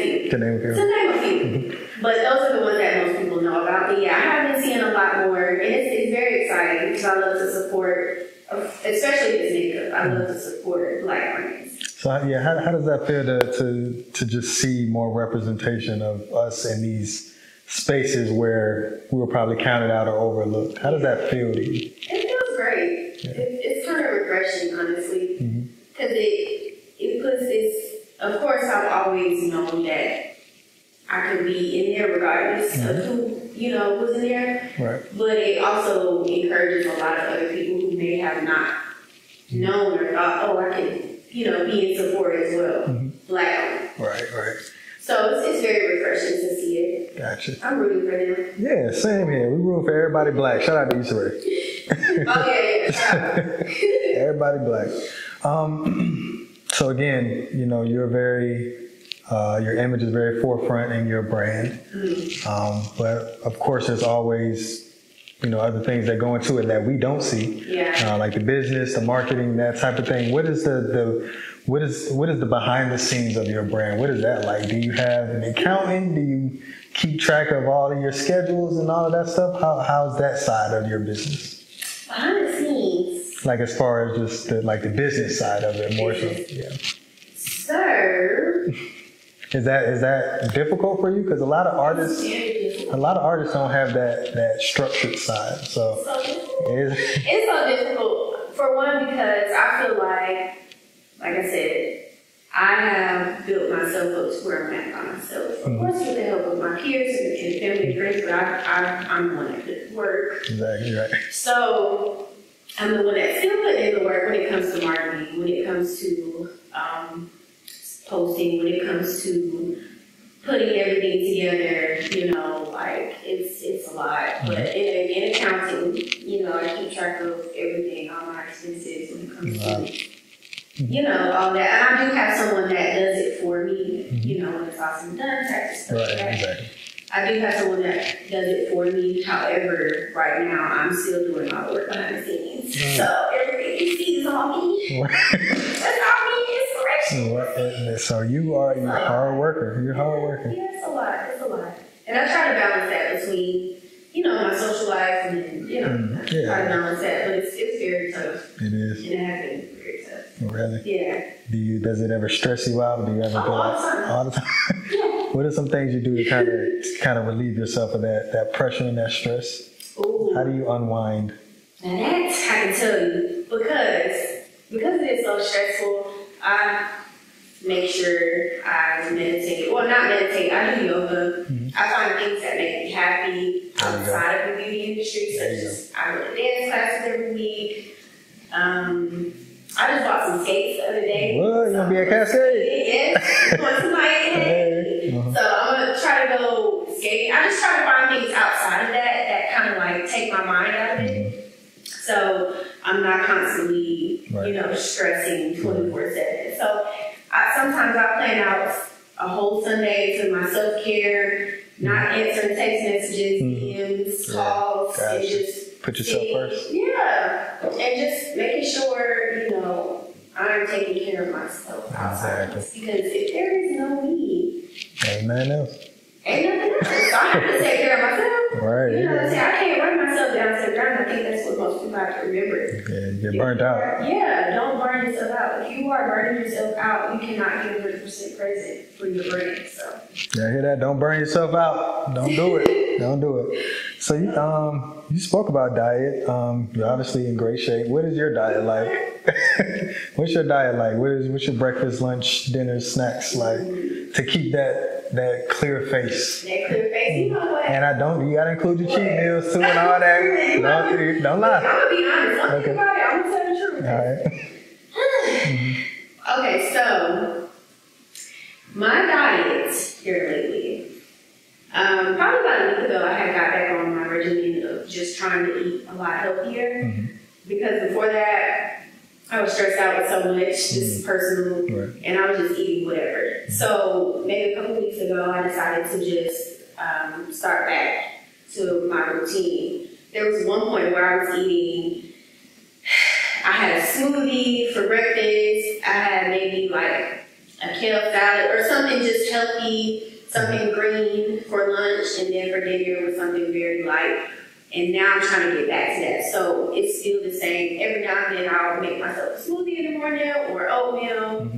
few. But those are the ones that most people know about. But yeah, I have been seeing a lot more, and it's very exciting because I love to support, especially this makeup. I love to support Black brands. So yeah, how does that feel to just see more representation of us in these spaces where we were probably counted out or overlooked? How does that feel to you? It feels great. Yeah. It's kind of refreshing, honestly, because it puts this. Of course, I've always known that I could be in there regardless of who was in there. Right. But it also encourages a lot of other people who may have not known or thought, I can, be in support as well. Black. Right. So it's very refreshing to see it. Gotcha. I'm rooting for them. Yeah, same here. We root for everybody Black. Shout out to Issa Rae. Yeah. Everybody Black. So again, you're very, your image is very forefront in your brand. But of course, there's always, other things that go into it that we don't see. Yeah. Like the business, the marketing, that type of thing. What is what is the behind the scenes of your brand? What is that like? Do you have an accountant? Do you keep track of all of your schedules and all of that stuff? How's that side of your business? Behind the scenes. Like as far as just the business side of it, more so. Yeah. So. Is that difficult for you? Because a lot of artists don't have that structured side. So it's so difficult. For one, because I feel like I said, I have built myself up to where I'm at by myself. Of course, with the help of my peers and family and friends, but I'm the one that did work. Exactly right. So I'm the one that still put in the work when it comes to marketing, when it comes to posting, when it comes to putting everything together, it's a lot. But in accounting, I keep track of everything, all my expenses when it comes to, all that. And I do have someone that does it for me, when it's all said and done, tax stuff like that. Exactly. I do have someone that does it for me. However, right now, I'm still doing all the work behind the scenes. So everything you see is all me. That's all me. So you're a hard worker. You're a hard worker. Yeah, it's a lot. And I try to balance that between, my social life and then, try to balance that. But it's very tough. It is. And it has been very tough. Really? Yeah. Does it ever stress you out? Do you ever go all the time? Yeah. What are some things you do to kind of relieve yourself of that pressure and that stress? Ooh. How do you unwind? And that I can tell you because it is so stressful. make sure I meditate. Well, not meditate. I do yoga. I find things that make me happy outside of the beauty industry, such as I go to dance classes every week. I just bought some skates the other day. What? You gonna be at Cascade? Yes. Going to Miami. So I'm gonna try to go skating. I just try to find things outside of that kind of like take my mind out of it. So I'm not constantly, stressing 24/7. So sometimes I plan out a whole Sunday to my self-care, not answering text messages, DMs, calls, and just put yourself first. Yeah, and just making sure, I'm taking care of myself outside. Exactly. Because if there is no me, ain't nothing else. Ain't nothing else. So I have to take care of myself. Right. I can't run myself down to the ground. I think that's what most people have to remember. Yeah, you get burnt out. Yeah, don't burn yourself out. If you are burning yourself out, you cannot get 100% present for your brain. So. Yeah, hear that? Don't burn yourself out. Don't do it. Don't do it. So you spoke about diet. You're obviously in great shape. What is your diet like? What's your diet like? What's your breakfast, lunch, dinner, snacks like to keep that clear face? That clear face, you know what? And you gotta include your cheat meals too and all that. Don't lie. I'm gonna be honest. One thing about it, I'm gonna tell the truth. All right. Okay, so my diet here lately. Probably about a week ago, I had got back on my regimen of just trying to eat a lot healthier. Because before that, I was stressed out with so much, just personal, and I was just eating whatever. So maybe a couple weeks ago, I decided to just start back to my routine. There was one point where I was eating, I had a smoothie for breakfast, I had maybe like a kale salad or something just healthy, something green for lunch, and then for dinner was something very light. And now I'm trying to get back to that. So it's still the same. Every now and then I'll make myself a smoothie in the morning or oatmeal.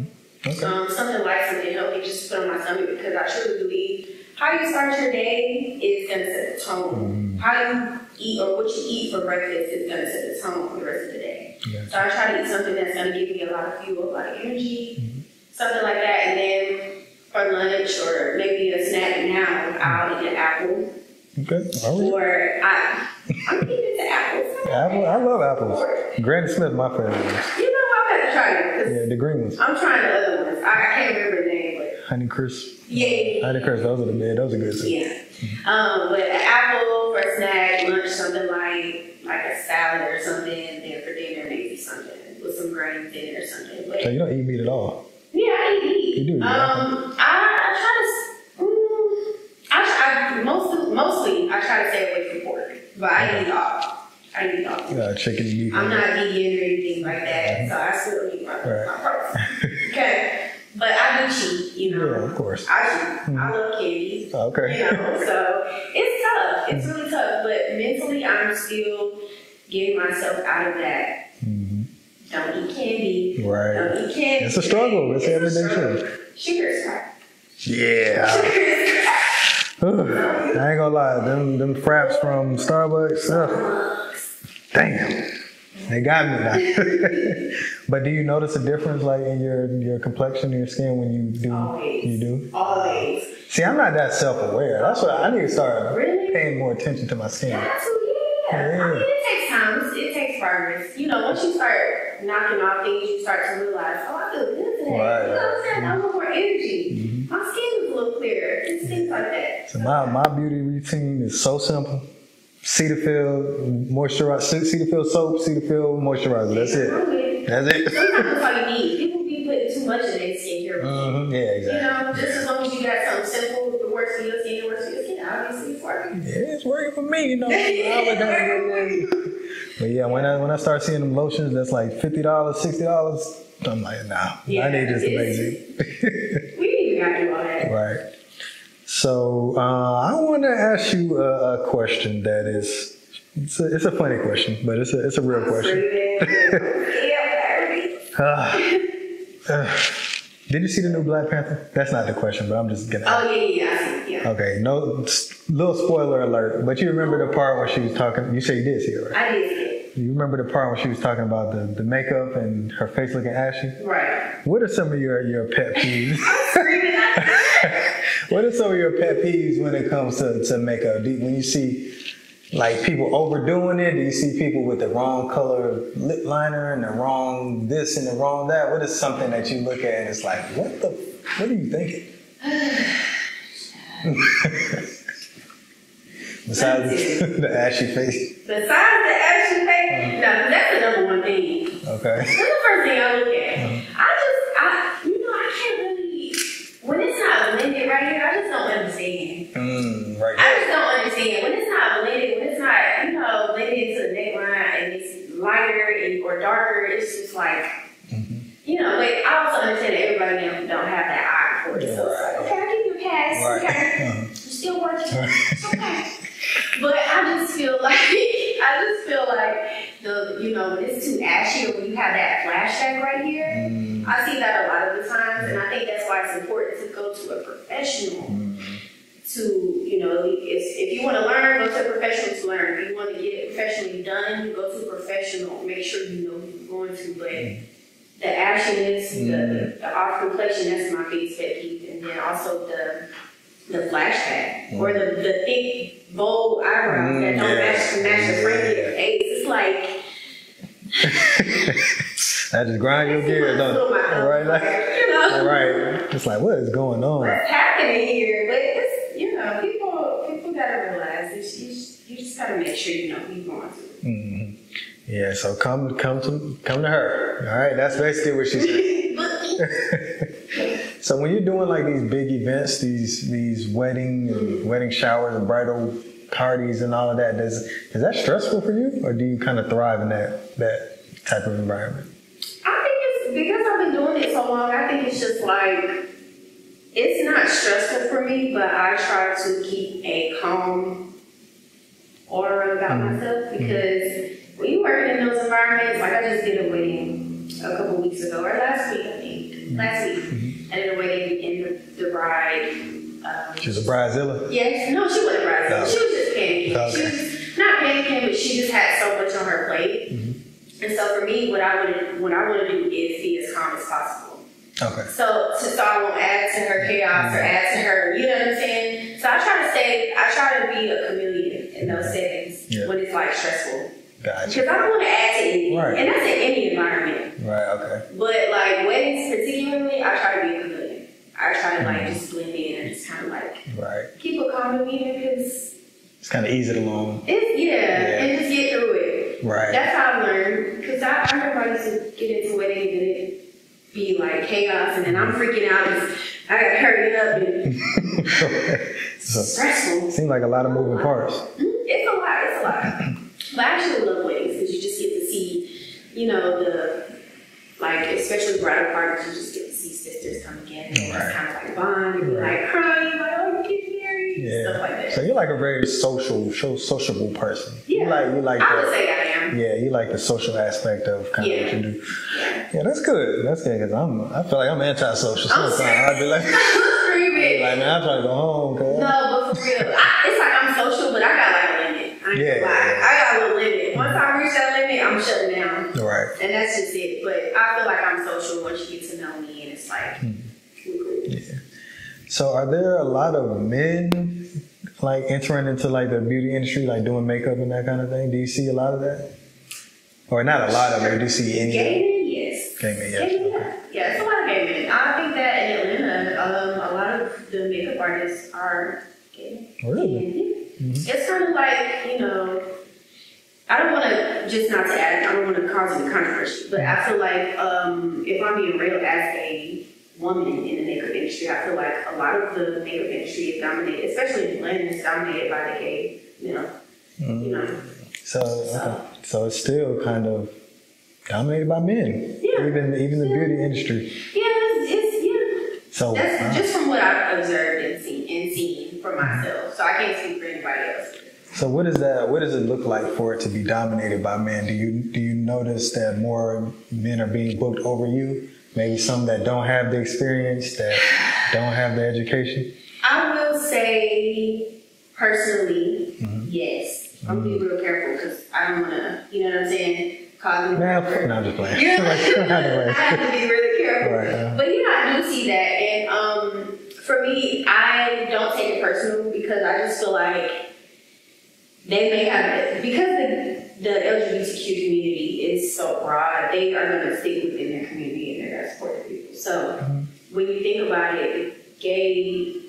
Something light, something healthy just to put on my stomach, because I truly believe how you start your day is going to set the tone. How you eat or what you eat for breakfast is going to set the tone for the rest of the day. So I try to eat something that's going to give me a lot of fuel, a lot of energy, something like that. And then for lunch or maybe a snack now, I'll eat an apple. Okay. Or I'm eating the apples. I love apples. Granny Smith, my favorite. You know, I've had to try it. Yeah, the green ones. I'm trying the other ones. I can't remember the name, but Honey Crisp. Yeah. Honey Crisp, those are good too. Yeah. But an apple for a snack, lunch, something like a salad or something, and then for dinner maybe something with some grains in it or something. But so you don't eat meat at all? Yeah, I eat meat. You do. Mostly I try to stay away from pork, but I eat all. Yeah, chicken and meat. I'm not vegan or anything like that, so I still eat my protein. Okay, but I do cheat, Yeah, of course. I cheat. I love candy. Okay. So it's tough. It's really tough, but mentally I'm still getting myself out of that. Don't eat candy. Right. Don't eat candy. It's a struggle. It's everyday struggle. Sugar is crap. Yeah. Sugar is crap. I ain't gonna lie, them fraps from Starbucks, damn, they got me now. But do you notice a difference, like in your complexion, your skin when you do? Always. You do? Always. See, I'm not that self-aware. That's what I need to start Really? paying more attention to my skin. Absolutely. Yeah. I mean, it takes time. It takes progress. Once you start knocking off things, you start to realize, I feel good today. Right. You know what I'm saying? I have a little more energy. My skin is a little clearer. It's things like that. So my beauty routine is so simple. Cetaphil moisturizer, Cetaphil soap, Cetaphil moisturizer. That's it. That's it. Sometimes that's all you need. People be putting too much in their skincare. Yeah, exactly. Just as long as you got something simple, if it works for your skin, it works for your skin. Obviously, it's working. Yeah, it's working for me, But yeah, when I start seeing them lotions that's like $50, $60, I'm like, nah, I need this amazing. We ain't even got to do all that. Right. So I want to ask you a question that is, it's a funny question, but it's a real question. Did you see the new Black Panther? That's not the question, but I'm just gonna. Oh yeah. Okay, no, little spoiler alert. But you remember the part where she was talking? You say you did see it, right? I did see it. You remember the part when she was talking about the makeup and her face looking ashy? Right. What are some of your pet peeves? I'm screaming at that. What are some of your pet peeves when it comes to makeup? When you see like people overdoing it, do you see people with the wrong color lip liner and the wrong this and the wrong that? What is something that you look at and it's like, what are you thinking? Besides the ashy face. Besides the ashy face, no, that's the number one thing. Okay. That's the first thing I look at. I can't really, when it's not blended right here, I just don't understand. Right. I just don't understand. When it's not blended, when it's not, blended to the neckline and it's lighter or darker, it's just like, but I also understand that everybody don't have that eye for it. So it's like, okay, I'll give you a pass. Right. Okay. You're still working. Okay. But I just feel like when it's too ashy or when you have that flashback right here, I see that a lot of the times, and I think that's why it's important to go to a professional. If you want to learn, go to a professional to learn. If you want to get it professionally done, go to a professional. Make sure you know who you're going to. But the ashiness, the off complexion, that's my biggest pet peeve, and then also the flashback or the thick, bold eyebrows that don't match the frame of your face. It's like that just grind your gears, don't it? Right, right. It's like, what is going on? What's happening here? But it's people gotta realize that you just gotta make sure you know who you're going to. Yeah, so come to her. All right, that's basically what she said. So when you're doing like these big events, these wedding showers and bridal parties and all of that, is that stressful for you, or do you kind of thrive in that type of environment? I think it's because I've been doing it so long. I think it's just like it's not stressful for me, but I try to keep a calm aura about myself because when you work in those environments, like I just did a wedding a couple weeks ago or last week, I think. I did a wedding and the bride. She was a bridezilla? Yes. No, she wasn't a bridezilla. She was just panicking. Okay. She was not panicking, but she just had so much on her plate. And so for me, what I want to do is be as calm as possible. Okay. So I won't add to her chaos or add to her, you know what I'm saying? So I try to be a chameleon in those settings when it's like stressful. Gotcha. Because I don't want to add to anything. Right. And that's in any environment. Right, okay. But like weddings particularly, I try to be a chameleon. I try to like just blend in and just kind of like keep a calm demeanor because it's kind of ease it along. And just get through it. Right. That's how I learned. Because I remember I used to get into weddings and it be like chaos, and then I'm freaking out because I got to hurry up and it's stressful. Seems like a lot of moving parts. It's a lot. But I actually love weddings because you just get to see, especially bridal parties, you just get to see sisters come together and just kind of like bond and be like crying, like, oh, you're getting married, stuff like that. So you're like a very sociable person. Yeah. You like I would say I am. Yeah, you like the social aspect of kind of what you do. Yeah, that's good. That's good because I feel like I'm antisocial. Sometimes I'd be like, like, man, I'm trying to go home. Cause no, but for real, it's like I'm social, but I got like a limit. I got a limit. Once I reach that limit, I'm shutting down. Right. And that's just it. But I feel like I'm social once you get to know me, and it's like, yeah. So are there a lot of men like entering into like the beauty industry, like doing makeup and that kind of thing? Do you see a lot of that? Or not a lot of it, do you see any? Gay men, yes. Gay men, yes. Yeah, it's a lot of gay men. I think that in Atlanta, a lot of the makeup artists are gay. Really? It's kind of like, I don't want to, just not to add, I don't want to cause any controversy, but I feel like if I'm being real as a woman in the makeup industry, I feel like a lot of the makeup industry is dominated, especially in Atlanta, is dominated by the gay, So it's still kind of dominated by men. Yeah. Even the beauty industry. Yeah, it's So that's just from what I've observed and seen for myself. So I can't speak for anybody else. So what does it look like for it to be dominated by men? Do you notice that more men are being booked over you? Maybe some that don't have the experience, that don't have the education? I will say personally, yes. I'm gonna be real careful because I don't want to, you know what I'm saying, cause me. No, I'm just playing. You know, I have to be really careful. Right, But I do see that, and for me, I don't take it personal because I just feel like they may have, because the LGBTQ community is so broad, they are going to stick within their community and they're going to support the people. So when you think about it, gay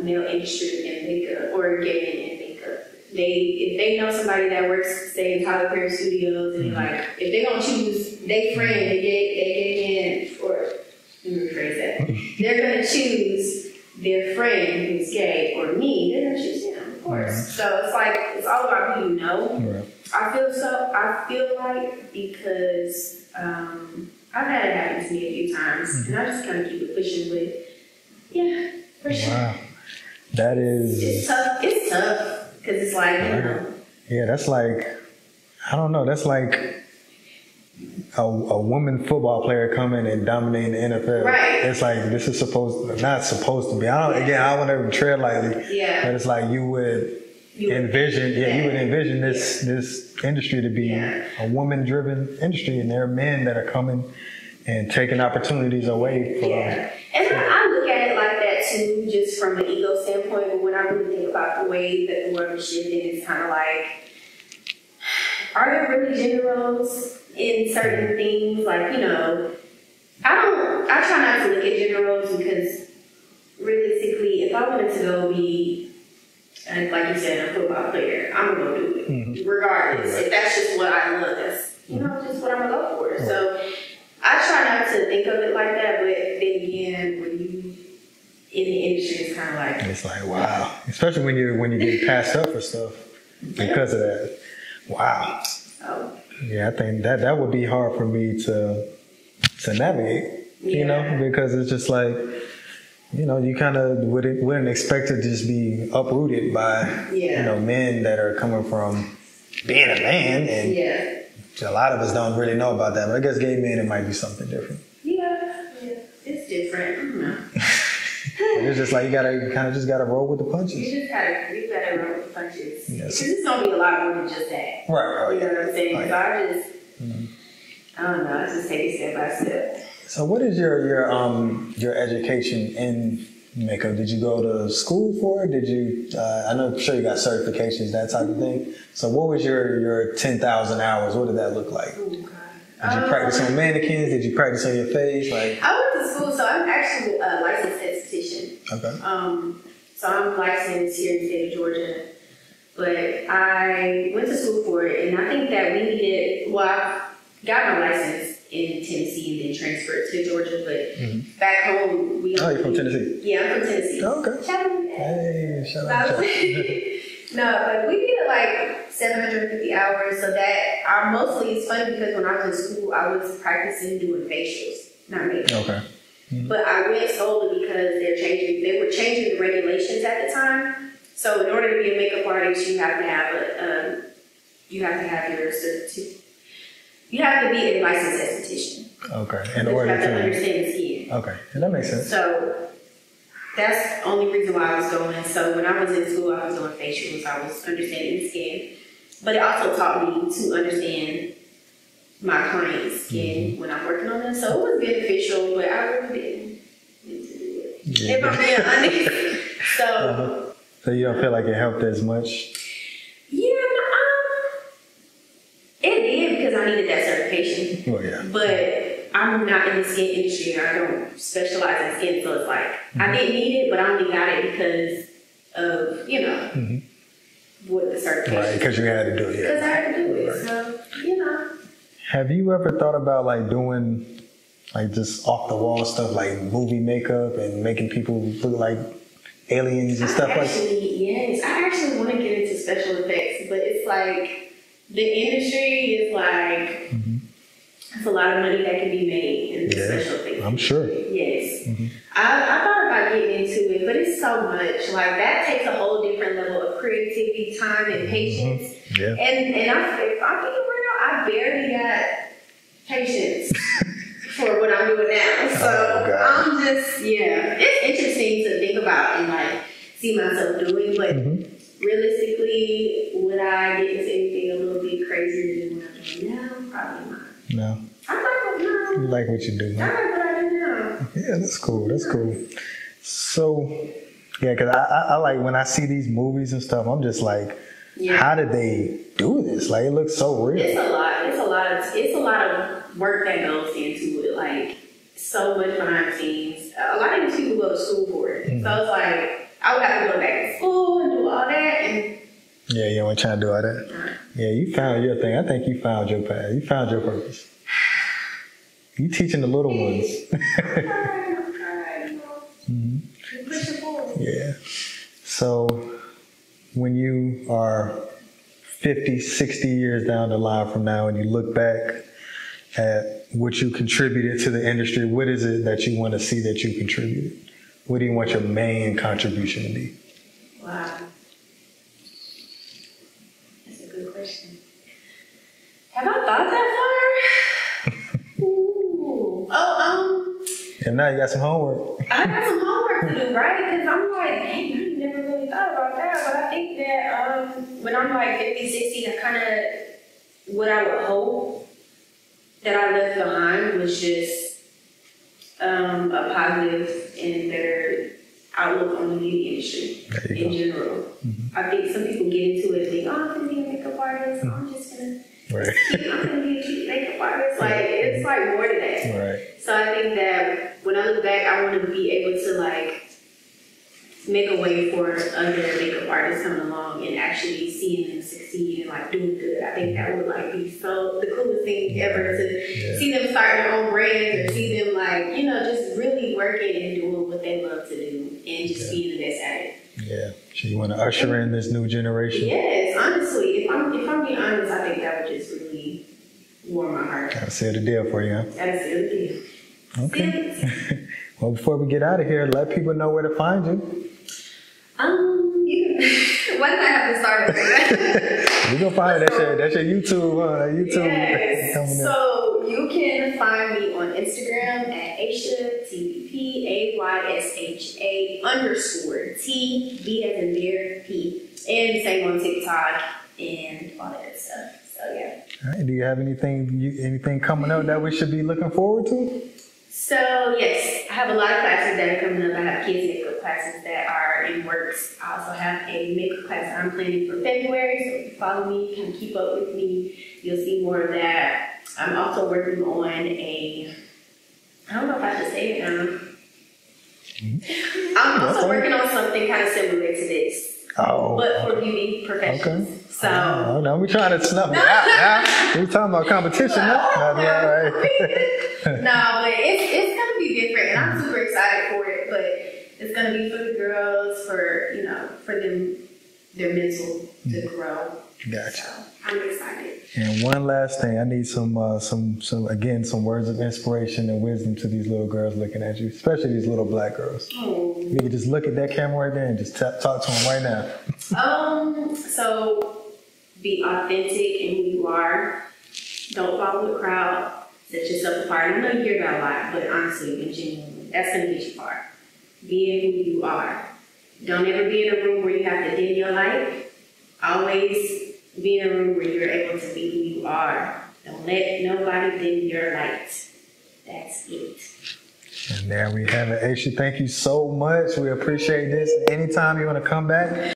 male industry in makeup or gay men in makeup, if they know somebody that works, say, in Tyler Perry Studios, and like, if they're going to choose their friend, they gay man, or let me rephrase that, they're going to choose their friend who's gay or me, they're going to choose him, of course. So it's like, it's all about who you know. Right. I feel like because I've had it happen to me a few times, and I just kind of keep it pushing with, yeah, for sure. Wow. That is... It's tough, because it's like, you know. Yeah, that's like, I don't know, that's like a woman football player coming and dominating the NFL. Right. It's like, this is not supposed to be. I don't want to tread lightly. Yeah. But it's like you would envision this industry to be a woman-driven industry, and there are men that are coming and taking opportunities away from... Yeah. And I look at it like that too, just from an ego standpoint, but when I really think about the way that the world is shifting, it's kind of like, are there really gender roles in certain things? Like, you know, I try not to look at gender roles because realistically, if I wanted to go be, like you said, a football player, I'm going to go do it. Regardless. If that's just what I love, that's, you know, just what I'm going to go for. So I try not to think of it like that, but then again, when you in the industry, it's kind of like... It's like, wow. Especially when you get passed up for stuff because of that. Wow. Oh. Yeah, I think that would be hard for me to navigate, you know, because it's just like, you know, you kind of wouldn't expect to just be uprooted by, you know, men that are coming from being a man. And a lot of us don't really know about that, but I guess gay men, it might be something different. Yeah, it's different. I don't know. It's just like you just gotta roll with the punches. You gotta roll with the punches. Yes. Because it's gonna be a lot more than just that. Right. You know what I'm saying? Right. So I don't know. I just take it step by step. So, what is your education in makeup? Did you go to school for it? Did you? I'm sure you got certifications, that type of thing. So, what was your 10,000 hours? What did that look like? Oh, God. Did you practice on mannequins? Did you practice on your face? Like, I went to school, so I'm actually a licensed esthetician. Okay. So I'm licensed here in the state of Georgia, but I went to school for it, and I think that we needed. Well, I got my license in Tennessee and then transferred to Georgia, but back home we. Oh, you're from Tennessee? Yeah, I'm from Tennessee. Oh, okay. Shout out. Hey, shout out. No, but we did like 750 hours, so that mostly, it's funny because when I was in school, I was practicing doing facials, not makeup. Okay. But I went solely because they were changing the regulations at the time. So in order to be a makeup artist, you have to have you have to be a licensed esthetician. Okay. In order to understand the skin. Okay, and that makes sense. So that's the only reason why I was going. So when I was in school, I was doing facials. I was understanding the skin. But it also taught me to understand my client's skin when I'm working on them. So it was beneficial, but I really didn't need to do it. If I'm being honest. So, so you don't feel like it helped as much? Yeah, it did because I needed that certification. Well, yeah. But I'm not in the skin industry. I don't specialize in skin, so it's like I didn't need it, but I only got it because of, you know, what the certification. Right, because you had to do it. Because I had to do it. Right. So, you know. Have you ever thought about like doing like just off the wall stuff like movie makeup and making people look like aliens and stuff like that? Yes, I actually want to get into special effects, but it's like the industry is like there's a lot of money that can be made in special effects. I'm sure. Yes. I thought about getting into it, but it's so much. Like that takes a whole different level of creativity, time, and patience. Yeah. And if I'm being real, I barely got patience for what I'm doing now. So I'm just, it's interesting to think about and like see myself doing, but realistically, would I get into anything a little bit crazier than what I'm doing now? Probably not. No. I like what You like what you do, I like what I do now. Yeah, that's cool. That's cool. So, yeah, because I like when I see these movies and stuff, I'm just like, how did they do this? Like, it looks so real. It's a lot. It's a lot of work that goes into it. Like, so much behind the scenes. A lot of these people go to school for it. Mm-hmm. So it's like, I would have to go back to school and do all that. And yeah, you ain't trying to do all that. Yeah, you found your thing. I think you found your path. You found your purpose. You teaching the little ones. I'm trying. Mm-hmm. You push it forward. Yeah. So when you are 50, 60 years down the line from now and you look back at what you contributed to the industry, what is it that you want to see that you contributed? What do you want your main contribution to be? Wow. That's a good question. Have I thought that far? And now you got some homework. I got some homework to do, right? Because I'm like, dang, I never really thought about that. But I think that when I'm like 50, 60, I kind of, what I would hope that I left behind was just a positive and better outlook on the beauty industry in general. Mm-hmm. I think some people get into it and think, oh, I'm going to be a makeup artist. Mm-hmm. I'm just going to. Right. I'm gonna be a cute makeup artist. Like, it's like more than that. Right. So I think that when I look back, I want to be able to like make a way for other makeup artists coming along and actually seeing them succeed and like doing good. I think that would like be so the coolest thing ever to see them start their own brands or see them like, you know, just really working and doing what they love to do and just being the best at it. Yeah. So you want to usher in this new generation? Yes, honestly. If I'm being honest, I think that would just really warm my heart. That'll seal the deal for you, huh? That'll seal the deal. Okay. Well, before we get out of here, let people know where to find you. Why did I have to start it? You're going to find it. That's your YouTube. Yes. So you can find me on Instagram at Aysha, TVPAYSHA_T, B as in bear, P. And same on TikTok and all that good stuff. So, yeah. All right. Do you have anything coming up that we should be looking forward to? So, yes, I have a lot of classes that are coming up. I have kids makeup classes that are in works. I also have a makeup class that I'm planning for February. So if you follow me, kind of keep up with me, you'll see more of that. I'm also working on I don't know if I should say it now. I'm also working on something kind of similar to this. Oh. But for beauty professions. Okay. So. No, we're trying to snuff it out now. We're talking about competition now. No, but it's going to be different, and I'm super excited for it. But it's going to be for the girls, for them, their mental to grow. Gotcha. So I'm excited. And one last thing, I need some words of inspiration and wisdom to these little girls looking at you, especially these little black girls. Oh. You can just look at that camera right there and just talk to them right now. So be authentic in who you are. Don't follow the crowd. Set yourself apart. I know you hear that a lot, but honestly and genuinely, that's going to get you far. Being who you are. Don't ever be in a room where you have to dim your light. Always be in a room where you're able to be who you are. Don't let nobody dim your light. That's it. And there we have it. Aysha, thank you so much. We appreciate this. Anytime you want to come back,